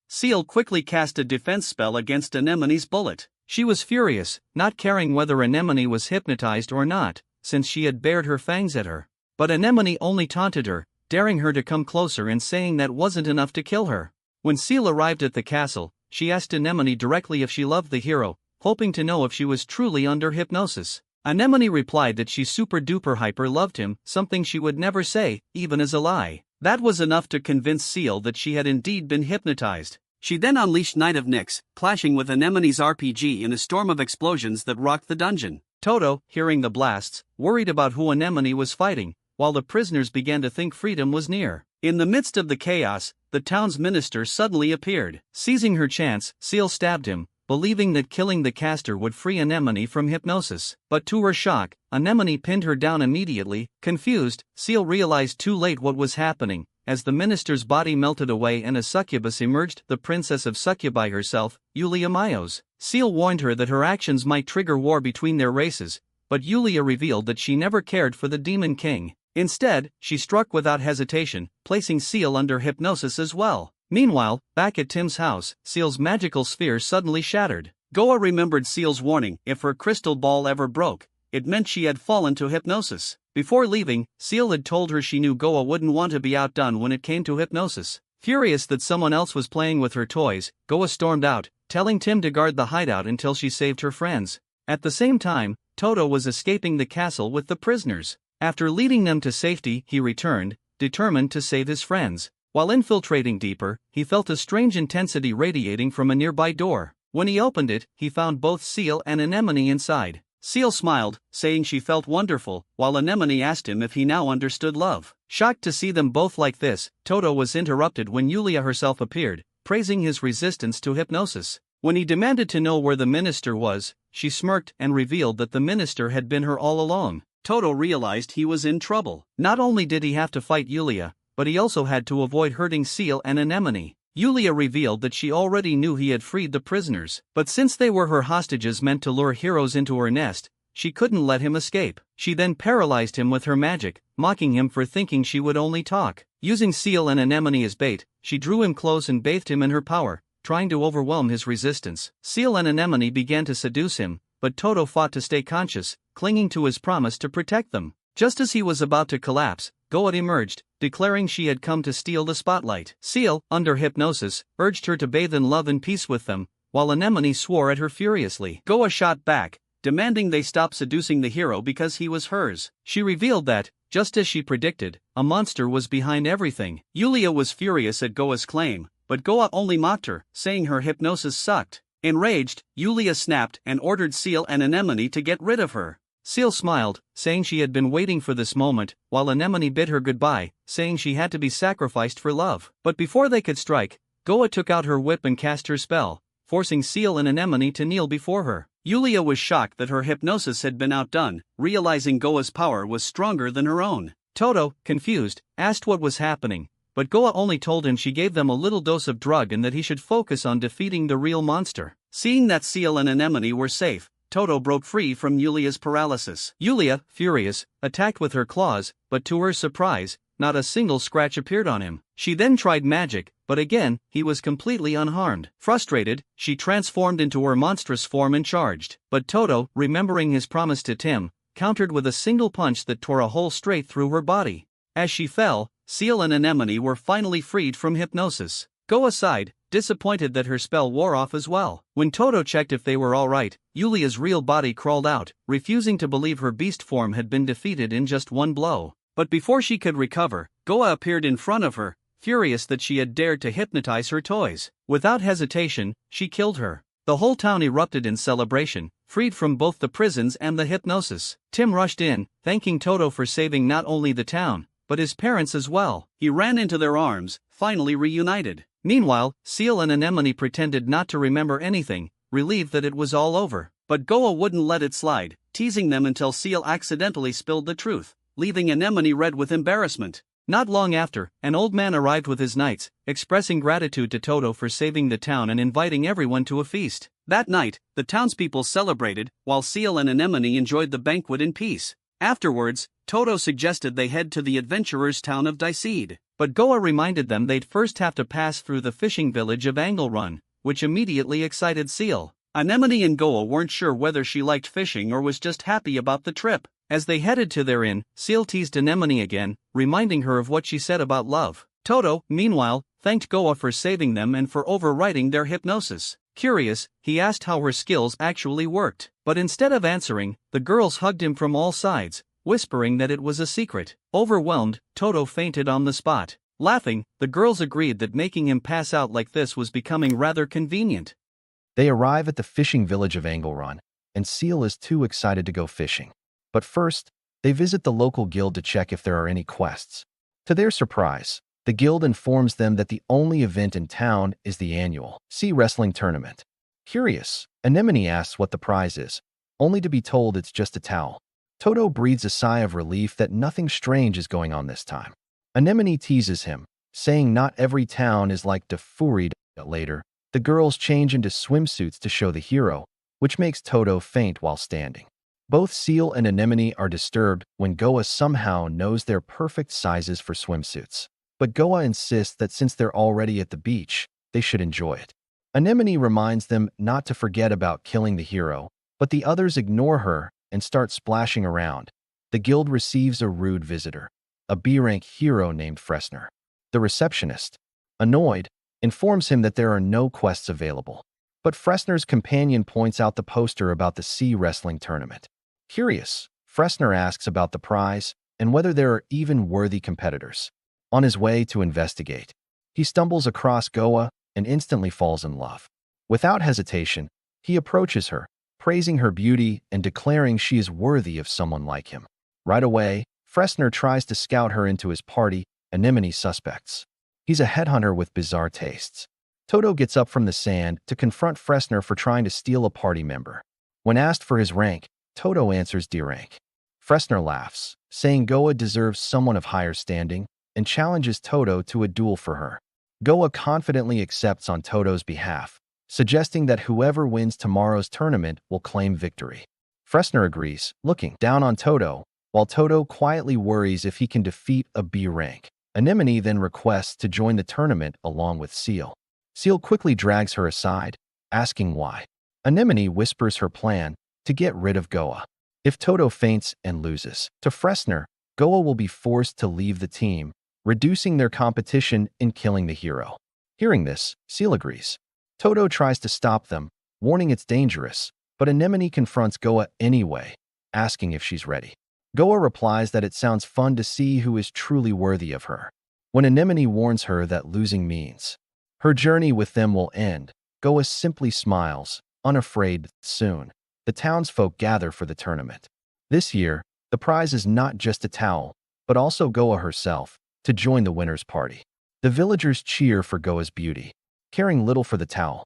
Seal quickly cast a defense spell against Anemone's bullet. She was furious, not caring whether Anemone was hypnotized or not, since she had bared her fangs at her. But Anemone only taunted her, daring her to come closer and saying that wasn't enough to kill her. When Seal arrived at the castle, she asked Anemone directly if she loved the hero, hoping to know if she was truly under hypnosis. Anemone replied that she super-duper hyper loved him, something she would never say, even as a lie. That was enough to convince Seal that she had indeed been hypnotized. She then unleashed Knight of Nyx, clashing with Anemone's RPG in a storm of explosions that rocked the dungeon. Toto, hearing the blasts, worried about who Anemone was fighting, while the prisoners began to think freedom was near. In the midst of the chaos, the town's minister suddenly appeared. Seizing her chance, Seal stabbed him, believing that killing the caster would free Anemone from hypnosis. But to her shock, Anemone pinned her down immediately. Confused, Seal realized too late what was happening. As the minister's body melted away and a succubus emerged, the princess of succubi herself, Yulia Myos. Seal warned her that her actions might trigger war between their races, but Yulia revealed that she never cared for the Demon King. Instead, she struck without hesitation, placing Seal under hypnosis as well. Meanwhile, back at Tim's house, Seal's magical sphere suddenly shattered. Goa remembered Seal's warning: if her crystal ball ever broke, it meant she had fallen to hypnosis. Before leaving, Seal had told her she knew Goa wouldn't want to be outdone when it came to hypnosis. Furious that someone else was playing with her toys, Goa stormed out, telling Tim to guard the hideout until she saved her friends. At the same time, Toto was escaping the castle with the prisoners. After leading them to safety, he returned, determined to save his friends. While infiltrating deeper, he felt a strange intensity radiating from a nearby door. When he opened it, he found both Seal and Anemone inside. Seal smiled, saying she felt wonderful, while Anemone asked him if he now understood love. Shocked to see them both like this, Toto was interrupted when Yulia herself appeared, praising his resistance to hypnosis. When he demanded to know where the minister was, she smirked and revealed that the minister had been her all along. Toto realized he was in trouble. Not only did he have to fight Yulia, but he also had to avoid hurting Seal and Anemone. Yulia revealed that she already knew he had freed the prisoners, but since they were her hostages meant to lure heroes into her nest, she couldn't let him escape. She then paralyzed him with her magic, mocking him for thinking she would only talk. Using Seal and Anemone as bait, she drew him close and bathed him in her power, trying to overwhelm his resistance. Seal and Anemone began to seduce him, but Toto fought to stay conscious, clinging to his promise to protect them. Just as he was about to collapse, Goa emerged, declaring she had come to steal the spotlight. Seal, under hypnosis, urged her to bathe in love and peace with them, while Anemone swore at her furiously. Goa shot back, demanding they stop seducing the hero because he was hers. She revealed that, just as she predicted, a monster was behind everything. Yulia was furious at Goa's claim, but Goa only mocked her, saying her hypnosis sucked. Enraged, Yulia snapped and ordered Seal and Anemone to get rid of her. Seal smiled, saying she had been waiting for this moment, while Anemone bid her goodbye, saying she had to be sacrificed for love. But before they could strike, Goa took out her whip and cast her spell, forcing Seal and Anemone to kneel before her. Yulia was shocked that her hypnosis had been outdone, realizing Goa's power was stronger than her own. Toto, confused, asked what was happening, but Goa only told him she gave them a little dose of drug and that he should focus on defeating the real monster. Seeing that Seal and Anemone were safe, Toto broke free from Yulia's paralysis. Yulia, furious, attacked with her claws, but to her surprise, not a single scratch appeared on him. She then tried magic, but again, he was completely unharmed. Frustrated, she transformed into her monstrous form and charged. But Toto, remembering his promise to Tim, countered with a single punch that tore a hole straight through her body. As she fell, Seal and Anemone were finally freed from hypnosis. Goa sighed, disappointed that her spell wore off as well. When Toto checked if they were alright, Yulia's real body crawled out, refusing to believe her beast form had been defeated in just one blow. But before she could recover, Goa appeared in front of her, furious that she had dared to hypnotize her toys. Without hesitation, she killed her. The whole town erupted in celebration, freed from both the prisons and the hypnosis. Tim rushed in, thanking Toto for saving not only the town, but his parents as well. He ran into their arms, finally reunited. Meanwhile, Seal and Anemone pretended not to remember anything, relieved that it was all over. But Goa wouldn't let it slide, teasing them until Seal accidentally spilled the truth, leaving Anemone red with embarrassment. Not long after, an old man arrived with his knights, expressing gratitude to Toto for saving the town and inviting everyone to a feast. That night, the townspeople celebrated, while Seal and Anemone enjoyed the banquet in peace. Afterwards, Toto suggested they head to the adventurers' town of Diceed, but Goa reminded them they'd first have to pass through the fishing village of Angle Run, which immediately excited Seal. Anemone and Goa weren't sure whether she liked fishing or was just happy about the trip. As they headed to their inn, Seal teased Anemone again, reminding her of what she said about love. Toto, meanwhile, thanked Goa for saving them and for overriding their hypnosis. Curious, he asked how her skills actually worked, but instead of answering, the girls hugged him from all sides, whispering that it was a secret. Overwhelmed, Toto fainted on the spot. Laughing, the girls agreed that making him pass out like this was becoming rather convenient. They arrive at the fishing village of Angleron, and Seal is too excited to go fishing. But first, they visit the local guild to check if there are any quests. To their surprise, the guild informs them that the only event in town is the annual sea wrestling tournament. Curious, Anemone asks what the prize is, only to be told it's just a towel. Toto breathes a sigh of relief that nothing strange is going on this time. Anemone teases him, saying not every town is like Beautyful. Later, the girls change into swimsuits to show the hero, which makes Toto faint while standing. Both Seal and Anemone are disturbed when Goa somehow knows their perfect sizes for swimsuits. But Goa insists that since they're already at the beach, they should enjoy it. Anemone reminds them not to forget about killing the hero, but the others ignore her and start splashing around. The guild receives a rude visitor, a B-rank hero named Fresner. The receptionist, annoyed, informs him that there are no quests available. But Fresner's companion points out the poster about the sea wrestling tournament. Curious, Fresner asks about the prize and whether there are even worthy competitors. On his way to investigate, he stumbles across Goa and instantly falls in love. Without hesitation, he approaches her, praising her beauty and declaring she is worthy of someone like him. Right away, Fresner tries to scout her into his party. Anemone suspects. He's a headhunter with bizarre tastes. Toto gets up from the sand to confront Fresner for trying to steal a party member. When asked for his rank, Toto answers D rank. Fresner laughs, saying Goa deserves someone of higher standing, and challenges Toto to a duel for her. Goa confidently accepts on Toto's behalf, suggesting that whoever wins tomorrow's tournament will claim victory. Fressner agrees, looking down on Toto, while Toto quietly worries if he can defeat a B rank. Anemone then requests to join the tournament along with Seal. Seal quickly drags her aside, asking why. Anemone whispers her plan to get rid of Goa. If Toto faints and loses to Fressner, Goa will be forced to leave the team, reducing their competition in killing the hero. Hearing this, Seal agrees. Toto tries to stop them, warning it's dangerous, but Anemone confronts Goa anyway, asking if she's ready. Goa replies that it sounds fun to see who is truly worthy of her. When Anemone warns her that losing means her journey with them will end, Goa simply smiles, unafraid. Soon, the townsfolk gather for the tournament. This year, the prize is not just a towel, but also Goa herself, to join the winner's party. The villagers cheer for Goa's beauty, caring little for the towel.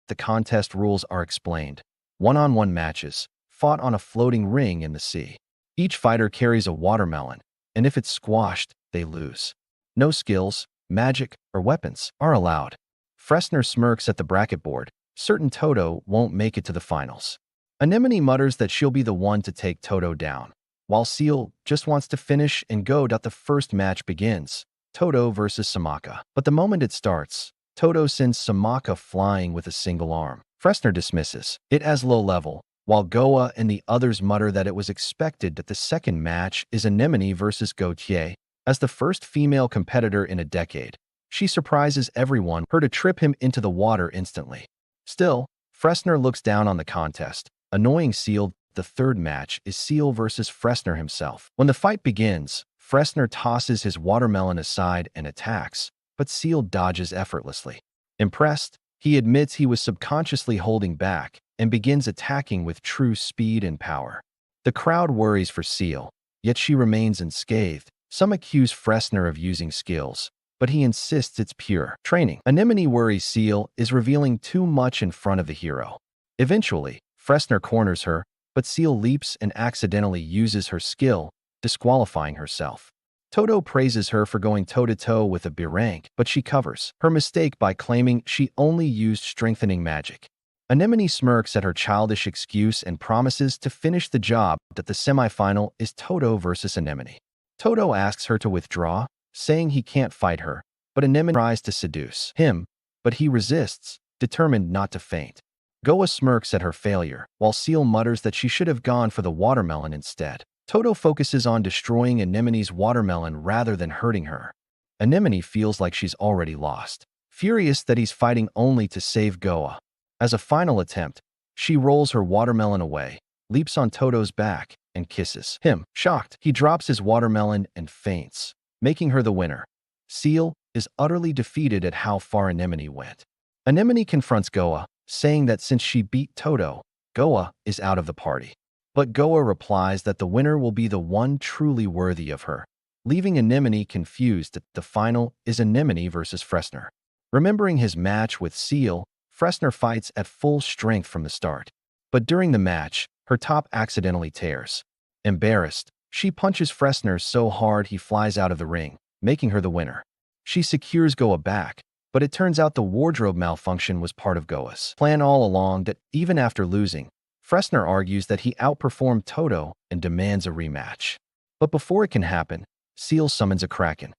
The contest rules are explained. One-on-one matches, fought on a floating ring in the sea. Each fighter carries a watermelon, and if it's squashed, they lose. No skills, magic, or weapons are allowed. Fressner smirks at the bracket board, certain Toto won't make it to the finals. Anemone mutters that she'll be the one to take Toto down, while Seal just wants to finish and go. The first match begins, Toto versus Samaka. But the moment it starts, Toto sends Samaka flying with a single arm. Fressner dismisses it as low level, while Goa and the others mutter that it was expected that the second match is Anemone versus Gautier. As the first female competitor in a decade, she surprises everyone, her to trip him into the water instantly. Still, Fressner looks down on the contest, annoying Seal. The third match is Seal versus Fressner himself. When the fight begins, Fressner tosses his watermelon aside and attacks, but Seal dodges effortlessly. Impressed, he admits he was subconsciously holding back and begins attacking with true speed and power. The crowd worries for Seal, yet she remains unscathed. Some accuse Fressner of using skills, but he insists it's pure training. Anemone worries Seal is revealing too much in front of the hero. Eventually, Fressner corners her, but Seal leaps and accidentally uses her skill, disqualifying herself. Toto praises her for going toe-to-toe with a B rank, but she covers her mistake by claiming she only used strengthening magic. Anemone smirks at her childish excuse and promises to finish the job. That the semifinal is Toto versus Anemone. Toto asks her to withdraw, saying he can't fight her, but Anemone tries to seduce him, but he resists, determined not to faint. Goa smirks at her failure, while Seal mutters that she should have gone for the watermelon instead. Toto focuses on destroying Anemone's watermelon rather than hurting her. Anemone feels like she's already lost, furious that he's fighting only to save Goa. As a final attempt, she rolls her watermelon away, leaps on Toto's back, and kisses him. Shocked, he drops his watermelon and faints, making her the winner. Seal is utterly defeated at how far Anemone went. Anemone confronts Goa, saying that since she beat Toto, Goa is out of the party. But Goa replies that the winner will be the one truly worthy of her, leaving Anemone confused that the final is Anemone versus Fressner. Remembering his match with Seal, Fressner fights at full strength from the start. But during the match, her top accidentally tears. Embarrassed, she punches Fressner so hard he flies out of the ring, making her the winner. She secures Goa back, but it turns out the wardrobe malfunction was part of Goa's plan all along. That even after losing, Fressner argues that he outperformed Toto and demands a rematch. But before it can happen, Seal summons a kraken.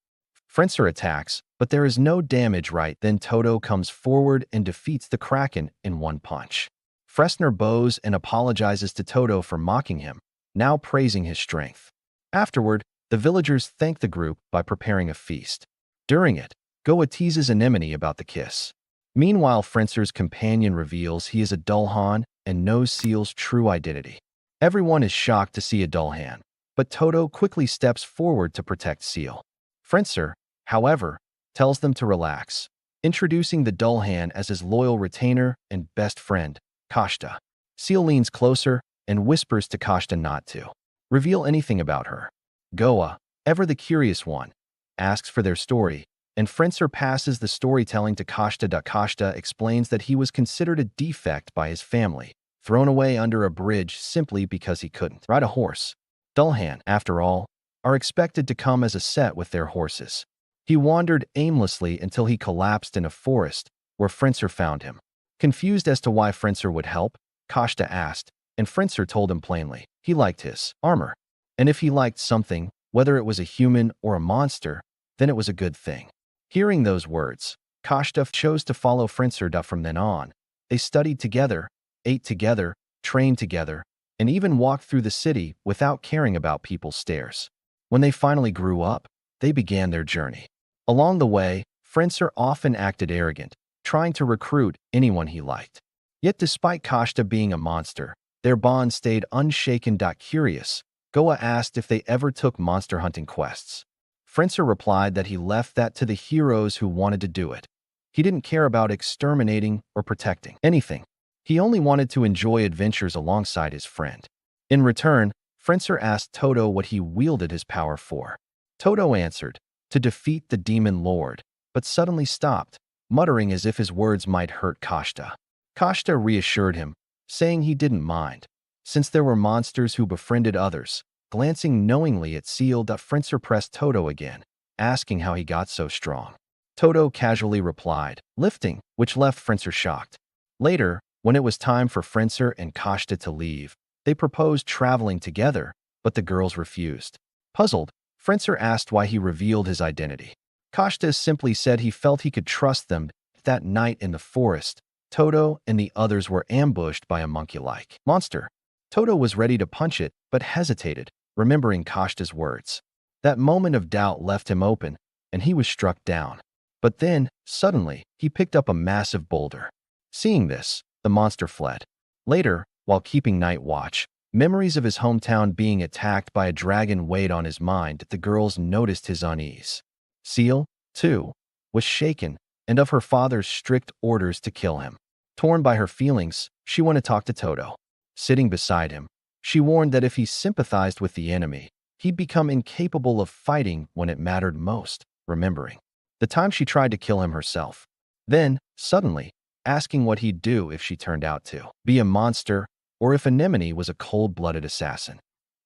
Fressner attacks, but there is no damage. Right then Toto comes forward and defeats the kraken in one punch. Fressner bows and apologizes to Toto for mocking him, now praising his strength. Afterward, the villagers thank the group by preparing a feast. During it, Goa teases Anemone about the kiss. Meanwhile, Fressner's companion reveals he is a Dullhan and knows Seal's true identity. Everyone is shocked to see a Dullhan, but Toto quickly steps forward to protect Seal. Fressner, however, tells them to relax, introducing the Dullhan as his loyal retainer and best friend, Kashta. Seal leans closer and whispers to Kashta not to reveal anything about her. Goa, ever the curious one, asks for their story, and Fressner passes the storytelling to Kashta. Kashta explains that he was considered a defect by his family, thrown away under a bridge simply because he couldn't ride a horse. Dullhan, after all, are expected to come as a set with their horses. He wandered aimlessly until he collapsed in a forest, where Frencer found him. Confused as to why Frencer would help, Koshta asked, and Frencer told him plainly. He liked his armor. And if he liked something, whether it was a human or a monster, then it was a good thing. Hearing those words, Koshta chose to follow Frencer from then on. They studied together, ate together, trained together, and even walked through the city without caring about people's stares. When they finally grew up, they began their journey. Along the way, Frencer often acted arrogant, trying to recruit anyone he liked. Yet despite Koshta being a monster, their bond stayed unshaken. Curious, Goa asked if they ever took monster hunting quests. Frencer replied that he left that to the heroes who wanted to do it. He didn't care about exterminating or protecting anything. He only wanted to enjoy adventures alongside his friend. In return, Frencer asked Toto what he wielded his power for. Toto answered, to defeat the demon lord, but suddenly stopped, muttering as if his words might hurt Koshta. Koshta reassured him, saying he didn't mind, since there were monsters who befriended others. Glancing knowingly at Seal, Frencer pressed Toto again, asking how he got so strong. Toto casually replied, lifting, which left Frencer shocked. Later, when it was time for Frencer and Koshta to leave, they proposed traveling together, but the girls refused. Puzzled, Frencer asked why he revealed his identity. Koshta simply said he felt he could trust them. That night in the forest, Toto and the others were ambushed by a monkey-like monster. Toto was ready to punch it, but hesitated, remembering Koshta's words. That moment of doubt left him open, and he was struck down. But then, suddenly, he picked up a massive boulder. Seeing this, the monster fled. Later, while keeping night watch, memories of his hometown being attacked by a dragon weighed on his mind. The girls noticed his unease. Seal, too, was shaken, and of her father's strict orders to kill him. Torn by her feelings, she went to talk to Toto. Sitting beside him, she warned that if he sympathized with the enemy, he'd become incapable of fighting when it mattered most, remembering the time she tried to kill him herself. Then, suddenly, asking what he'd do if she turned out to be a monster, or if Anemone was a cold-blooded assassin,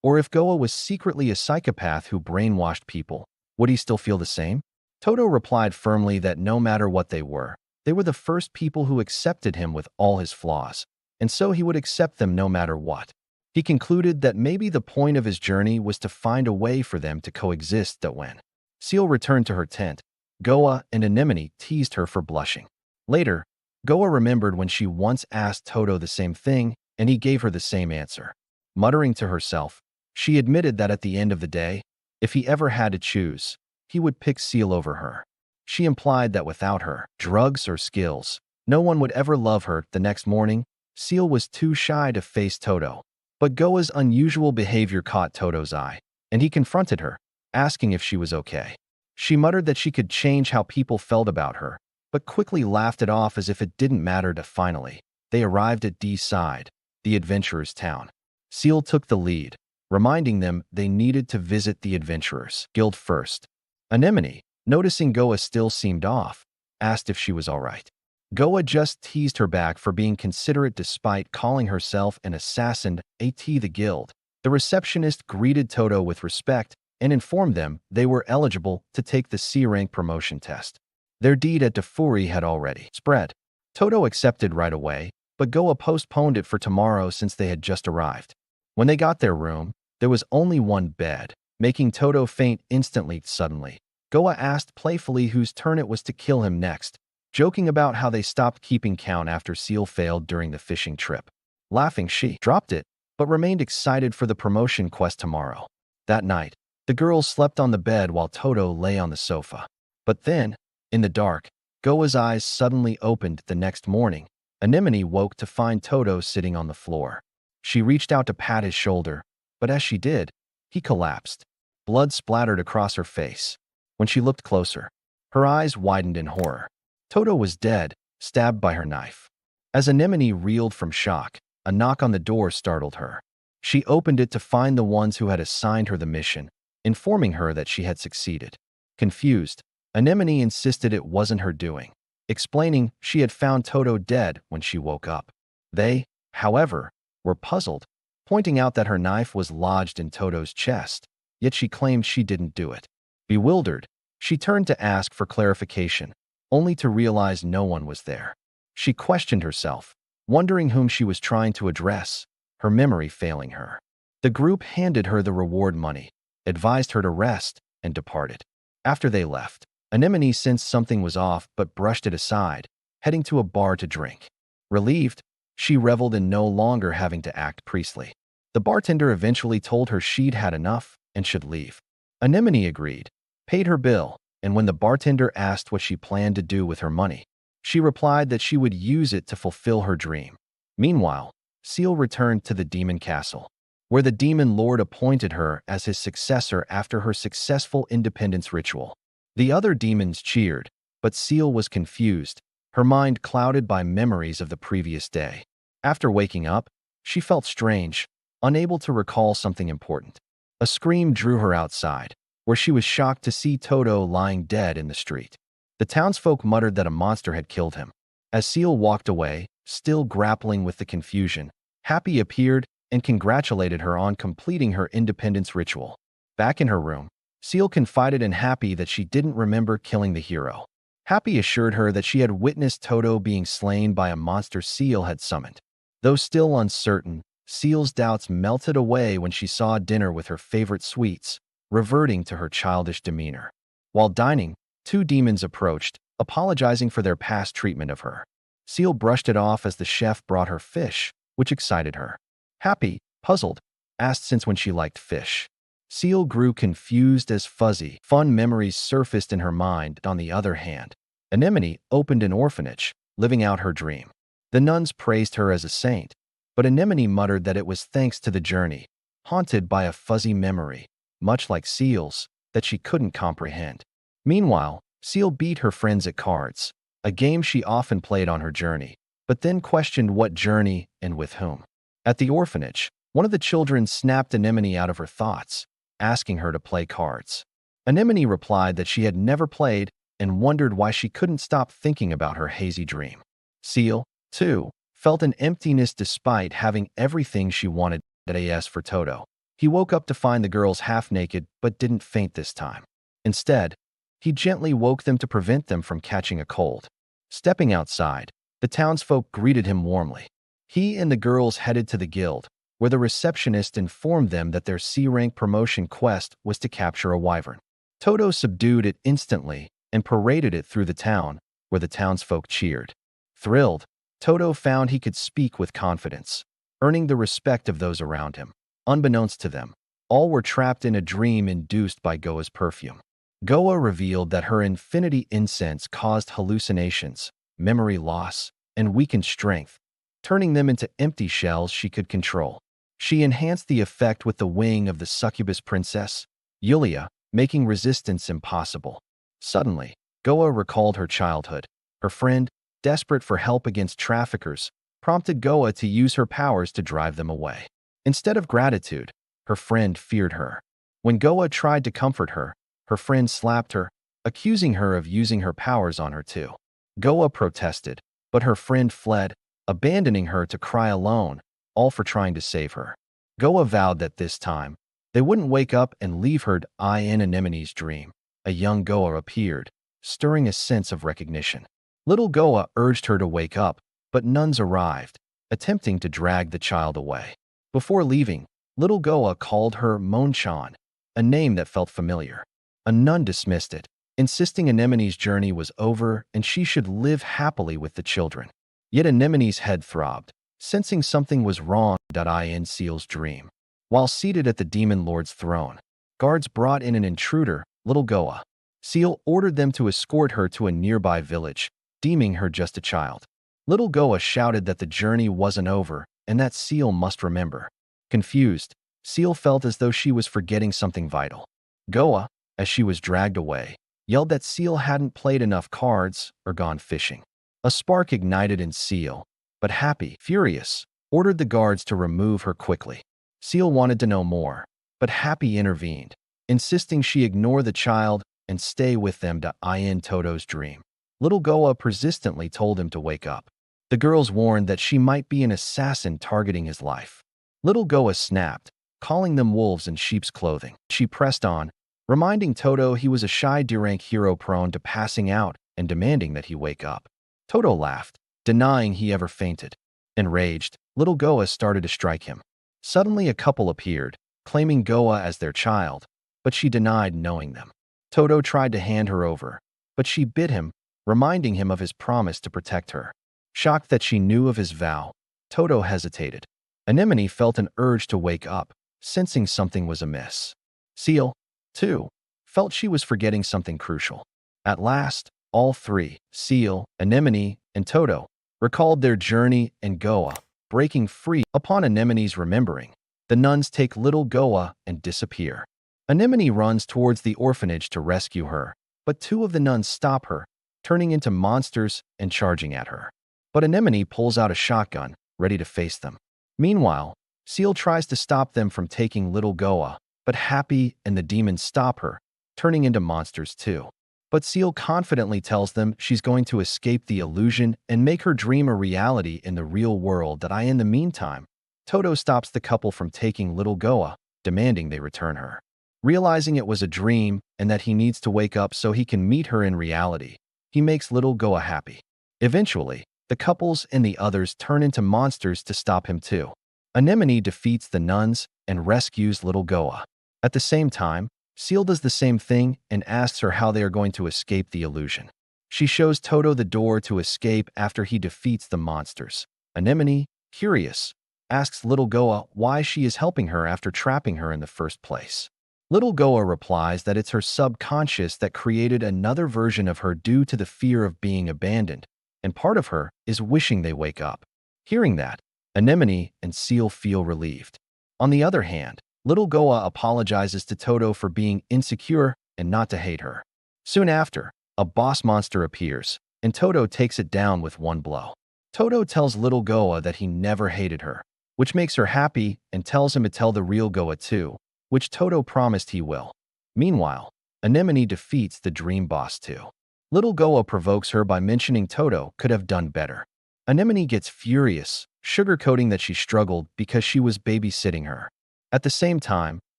or if Goa was secretly a psychopath who brainwashed people, would he still feel the same? Toto replied firmly that no matter what they were the first people who accepted him with all his flaws, and so he would accept them no matter what. He concluded that maybe the point of his journey was to find a way for them to coexist. That when Seal returned to her tent, Goa and Anemone teased her for blushing. Later, Goa remembered when she once asked Toto the same thing, and he gave her the same answer. Muttering to herself, she admitted that at the end of the day, if he ever had to choose, he would pick Seal over her. She implied that without her drugs or skills, no one would ever love her. The next morning, Seal was too shy to face Toto, but Goa's unusual behavior caught Toto's eye, and he confronted her, asking if she was okay. She muttered that she could change how people felt about her, but quickly laughed it off as if it didn't matter. Finally, they arrived at D-Side, the adventurers' town. Seal took the lead, reminding them they needed to visit the Adventurers Guild first. Anemone, noticing Goa still seemed off, asked if she was all right. Goa just teased her back for being considerate despite calling herself an assassin. At the guild, the receptionist greeted Toto with respect and informed them they were eligible to take the C-rank promotion test. Their deed at Defuri had already spread. Toto accepted right away, but Goa postponed it for tomorrow since they had just arrived. When they got their room, there was only one bed, making Toto faint instantly. Suddenly, Goa asked playfully whose turn it was to kill him next, joking about how they stopped keeping count after Seal failed during the fishing trip. Laughing, she dropped it, but remained excited for the promotion quest tomorrow. That night, the girls slept on the bed while Toto lay on the sofa. But then, in the dark, Goa's eyes suddenly opened. The next morning, Anemone woke to find Toto sitting on the floor. She reached out to pat his shoulder, but as she did, he collapsed. Blood splattered across her face. When she looked closer, her eyes widened in horror. Toto was dead, stabbed by her knife. As Anemone reeled from shock, a knock on the door startled her. She opened it to find the ones who had assigned her the mission, informing her that she had succeeded. Confused, Anemone insisted it wasn't her doing, explaining she had found Toto dead when she woke up. They, however, were puzzled, pointing out that her knife was lodged in Toto's chest, yet she claimed she didn't do it. Bewildered, She turned to ask for clarification, only to realize no one was there. She questioned herself, wondering whom she was trying to address, her memory failing her. The group handed her the reward money, advised her to rest, and departed. After they left, Anemone sensed something was off but brushed it aside, heading to a bar to drink. Relieved, she reveled in no longer having to act priestly. The bartender eventually told her she'd had enough and should leave. Anemone agreed, paid her bill, and when the bartender asked what she planned to do with her money, she replied that she would use it to fulfill her dream. Meanwhile, Seal returned to the demon castle, where the demon lord appointed her as his successor after her successful independence ritual. The other demons cheered, but Seal was confused, her mind clouded by memories of the previous day. After waking up, she felt strange, unable to recall something important. A scream drew her outside, where she was shocked to see Toto lying dead in the street. The townsfolk muttered that a monster had killed him. As Seal walked away, still grappling with the confusion, Happy appeared and congratulated her on completing her independence ritual. Back in her room, Seal confided in Happy that she didn't remember killing the hero. Happy assured her that she had witnessed Toto being slain by a monster Seal had summoned. Though still uncertain, Seal's doubts melted away when she saw dinner with her favorite sweets, reverting to her childish demeanor. While dining, two demons approached, apologizing for their past treatment of her. Seal brushed it off as the chef brought her fish, which excited her. Happy, puzzled, asked since when she liked fish. Seal grew confused as fuzzy, fun memories surfaced in her mind. On the other hand, Anemone opened an orphanage, living out her dream. The nuns praised her as a saint, but Anemone muttered that it was thanks to the journey, haunted by a fuzzy memory, much like Seal's, that she couldn't comprehend. Meanwhile, Seal beat her friends at cards, a game she often played on her journey, but then questioned what journey and with whom. At the orphanage, one of the children snapped Anemone out of her thoughts, asking her to play cards. Anemone replied that she had never played and wondered why she couldn't stop thinking about her hazy dream. Seal, too, felt an emptiness despite having everything she wanted. As for Toto, he woke up to find the girls half-naked but didn't faint this time. Instead, he gently woke them to prevent them from catching a cold. Stepping outside, the townsfolk greeted him warmly. He and the girls headed to the guild, where the receptionist informed them that their C-rank promotion quest was to capture a wyvern. Toto subdued it instantly and paraded it through the town, where the townsfolk cheered. Thrilled, Toto found he could speak with confidence, earning the respect of those around him. Unbeknownst to them, all were trapped in a dream induced by Goa's perfume. Goa revealed that her infinity incense caused hallucinations, memory loss, and weakened strength, turning them into empty shells she could control. She enhanced the effect with the wing of the succubus princess, Yulia, making resistance impossible. Suddenly, Goa recalled her childhood. Her friend, desperate for help against traffickers, prompted Goa to use her powers to drive them away. Instead of gratitude, her friend feared her. When Goa tried to comfort her, her friend slapped her, accusing her of using her powers on her too. Goa protested, but her friend fled, abandoning her to cry alone, all for trying to save her. Goa vowed that this time, they wouldn't wake up and leave her in Anemone's dream. A young Goa appeared, stirring a sense of recognition. Little Goa urged her to wake up, but nuns arrived, attempting to drag the child away. Before leaving, little Goa called her Monchan, a name that felt familiar. A nun dismissed it, insisting Anemone's journey was over and she should live happily with the children. Yet Anemone's head throbbed, sensing something was wrong in Seal's dream. While seated at the demon lord's throne, guards brought in an intruder, little Goa. Seal ordered them to escort her to a nearby village, deeming her just a child. Little Goa shouted that the journey wasn't over and that Seal must remember. Confused, Seal felt as though she was forgetting something vital. Goa, as she was dragged away, yelled that Seal hadn't played enough cards or gone fishing. A spark ignited in Seal, but Happy, furious, ordered the guards to remove her quickly. Seal wanted to know more, but Happy intervened, insisting she ignore the child and stay with them in Toto's dream. Little Goa persistently told him to wake up. The girls warned that she might be an assassin targeting his life. Little Goa snapped, calling them wolves in sheep's clothing. She pressed on, reminding Toto he was a shy D-rank hero prone to passing out and demanding that he wake up. Toto laughed, denying he ever fainted. Enraged, little Goa started to strike him. Suddenly a couple appeared, claiming Goa as their child, but she denied knowing them. Toto tried to hand her over, but she bit him, reminding him of his promise to protect her. Shocked that she knew of his vow, Toto hesitated. Anemone felt an urge to wake up, sensing something was amiss. Seal, too, felt she was forgetting something crucial. At last, all three, Seal, Anemone, and Toto, recalled their journey and Goa, breaking free. Upon Anemone's remembering, the nuns take little Goa and disappear. Anemone runs towards the orphanage to rescue her, but two of the nuns stop her, turning into monsters and charging at her. But Anemone pulls out a shotgun, ready to face them. Meanwhile, Seal tries to stop them from taking little Goa, but Happy and the demons stop her, turning into monsters too. But Seal confidently tells them she's going to escape the illusion and make her dream a reality in the real world. In the meantime, Toto stops the couple from taking little Goa, demanding they return her. Realizing it was a dream and that he needs to wake up so he can meet her in reality, he makes little Goa happy. Eventually, the couples and the others turn into monsters to stop him too. Anemone defeats the nuns and rescues little Goa. At the same time, Seal does the same thing and asks her how they are going to escape the illusion. She shows Toto the door to escape after he defeats the monsters. Anemone, curious, asks little Goa why she is helping her after trapping her in the first place. Little Goa replies that it's her subconscious that created another version of her due to the fear of being abandoned, and part of her is wishing they wake up. Hearing that, Anemone and Seal feel relieved. On the other hand, little Goa apologizes to Toto for being insecure and not to hate her. Soon after, a boss monster appears, and Toto takes it down with one blow. Toto tells little Goa that he never hated her, which makes her happy, and tells him to tell the real Goa too, which Toto promised he will. Meanwhile, Anemone defeats the dream boss too. Little Goa provokes her by mentioning Toto could have done better. Anemone gets furious, sugarcoating that she struggled because she was babysitting her. At the same time,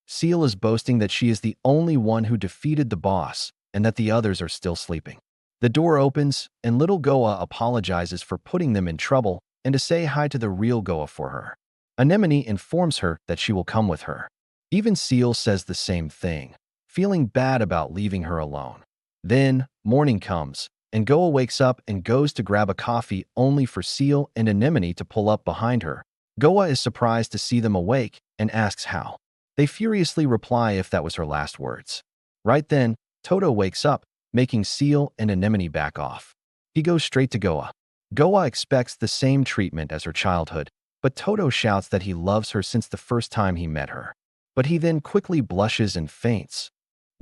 Seal is boasting that she is the only one who defeated the boss and that the others are still sleeping. The door opens, and little Goa apologizes for putting them in trouble and to say hi to the real Goa for her. Anemone informs her that she will come with her. Even Seal says the same thing, feeling bad about leaving her alone. Then, morning comes, and Goa wakes up and goes to grab a coffee only for Seal and Anemone to pull up behind her. Goa is surprised to see them awake and asks how. They furiously reply if that was her last words. Right then, Toto wakes up, making Seal and Anemone back off. He goes straight to Goa. Goa expects the same treatment as her childhood, but Toto shouts that he loves her since the first time he met her. But he then quickly blushes and faints.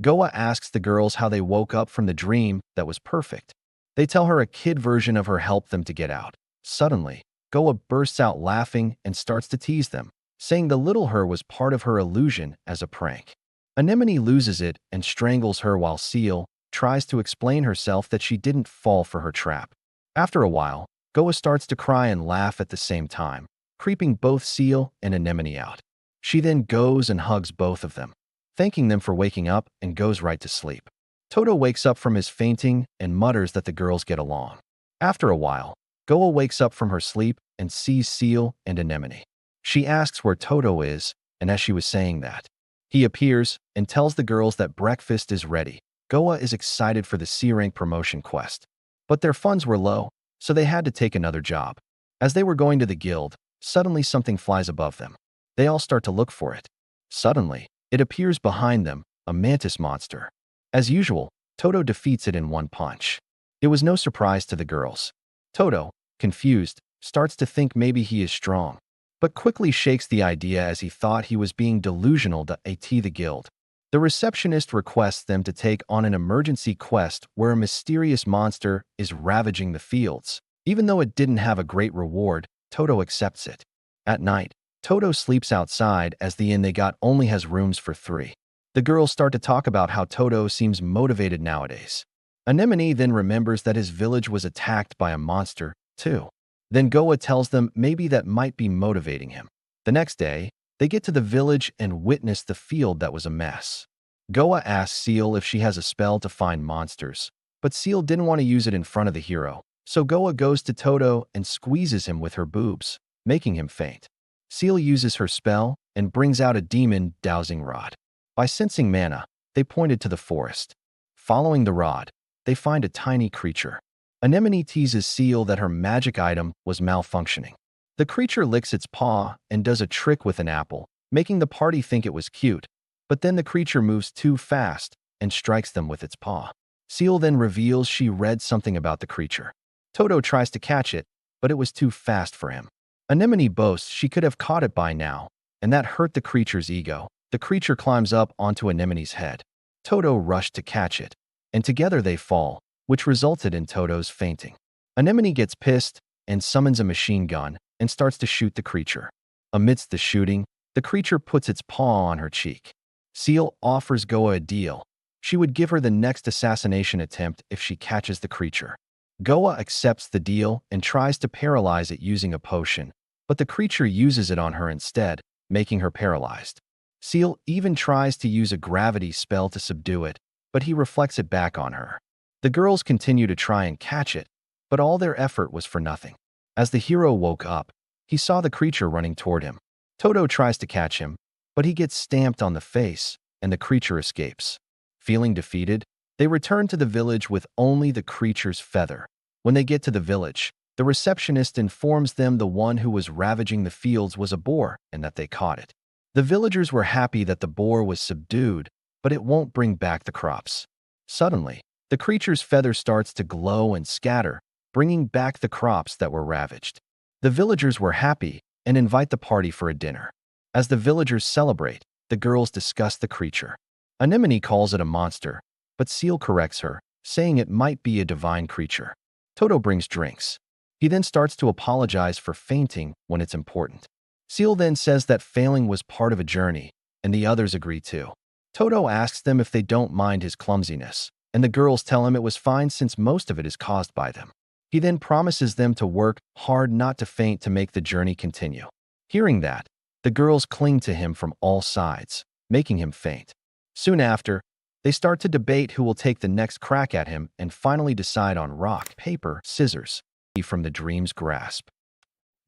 Goa asks the girls how they woke up from the dream that was perfect. They tell her a kid version of her helped them to get out. Suddenly, Goa bursts out laughing and starts to tease them, saying the little her was part of her illusion as a prank. Anemone loses it and strangles her while Seal tries to explain herself that she didn't fall for her trap. After a while, Goa starts to cry and laugh at the same time, creeping both Seal and Anemone out. She then goes and hugs both of them, thanking them for waking up, and goes right to sleep. Toto wakes up from his fainting and mutters that the girls get along. After a while, Goa wakes up from her sleep and sees Seal and Anemone. She asks where Toto is, and as she was saying that, he appears and tells the girls that breakfast is ready. Goa is excited for the C-rank promotion quest, but their funds were low, so they had to take another job. As they were going to the guild, suddenly something flies above them. They all start to look for it. Suddenly, it appears behind them, a mantis monster. As usual, Toto defeats it in one punch. It was no surprise to the girls. Toto, confused, starts to think maybe he is strong, but quickly shakes the idea as he thought he was being delusional to AT the guild. The receptionist requests them to take on an emergency quest where a mysterious monster is ravaging the fields. Even though it didn't have a great reward, Toto accepts it. At night, Toto sleeps outside as the inn they got only has rooms for 3. The girls start to talk about how Toto seems motivated nowadays. Anemone then remembers that his village was attacked by a monster, too. Then Goa tells them maybe that might be motivating him. The next day, they get to the village and witness the field that was a mess. Goa asks Seal if she has a spell to find monsters, but Seal didn't want to use it in front of the hero, so Goa goes to Toto and squeezes him with her boobs, making him faint. Seal uses her spell and brings out a demon dowsing rod. By sensing mana, they pointed to the forest. Following the rod, they find a tiny creature. Anemone teases Seal that her magic item was malfunctioning. The creature licks its paw and does a trick with an apple, making the party think it was cute, but then the creature moves too fast and strikes them with its paw. Seal then reveals she read something about the creature. Toto tries to catch it, but it was too fast for him. Anemone boasts she could have caught it by now, and that hurt the creature's ego. The creature climbs up onto Anemone's head. Toto rushed to catch it, and together they fall, which resulted in Toto's fainting. Anemone gets pissed and summons a machine gun and starts to shoot the creature. Amidst the shooting, the creature puts its paw on her cheek. Seal offers Goa a deal. She would give her the next assassination attempt if she catches the creature. Goa accepts the deal and tries to paralyze it using a potion, but the creature uses it on her instead, making her paralyzed. Seal even tries to use a gravity spell to subdue it, but he reflects it back on her. The girls continue to try and catch it, but all their effort was for nothing. As the hero woke up, he saw the creature running toward him. Toto tries to catch him, but he gets stamped on the face, and the creature escapes. Feeling defeated, they return to the village with only the creature's feather. When they get to the village, the receptionist informs them the one who was ravaging the fields was a boar and that they caught it. The villagers were happy that the boar was subdued, but it won't bring back the crops. Suddenly, the creature's feather starts to glow and scatter, bringing back the crops that were ravaged. The villagers were happy and invite the party for a dinner. As the villagers celebrate, the girls discuss the creature. Anemone calls it a monster, but Seal corrects her, saying it might be a divine creature. Toto brings drinks. He then starts to apologize for fainting when it's important. Seal then says that failing was part of a journey, and the others agree too. Toto asks them if they don't mind his clumsiness, and the girls tell him it was fine since most of it is caused by them. He then promises them to work hard not to faint to make the journey continue. Hearing that, the girls cling to him from all sides, making him faint. Soon after, they start to debate who will take the next crack at him and finally decide on rock, paper, scissors, from the dream's grasp.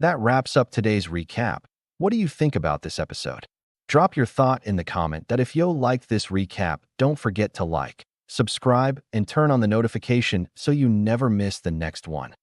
That wraps up today's recap. What do you think about this episode? Drop your thought in the comment that if you liked this recap, don't forget to like, subscribe, and turn on the notification so you never miss the next one.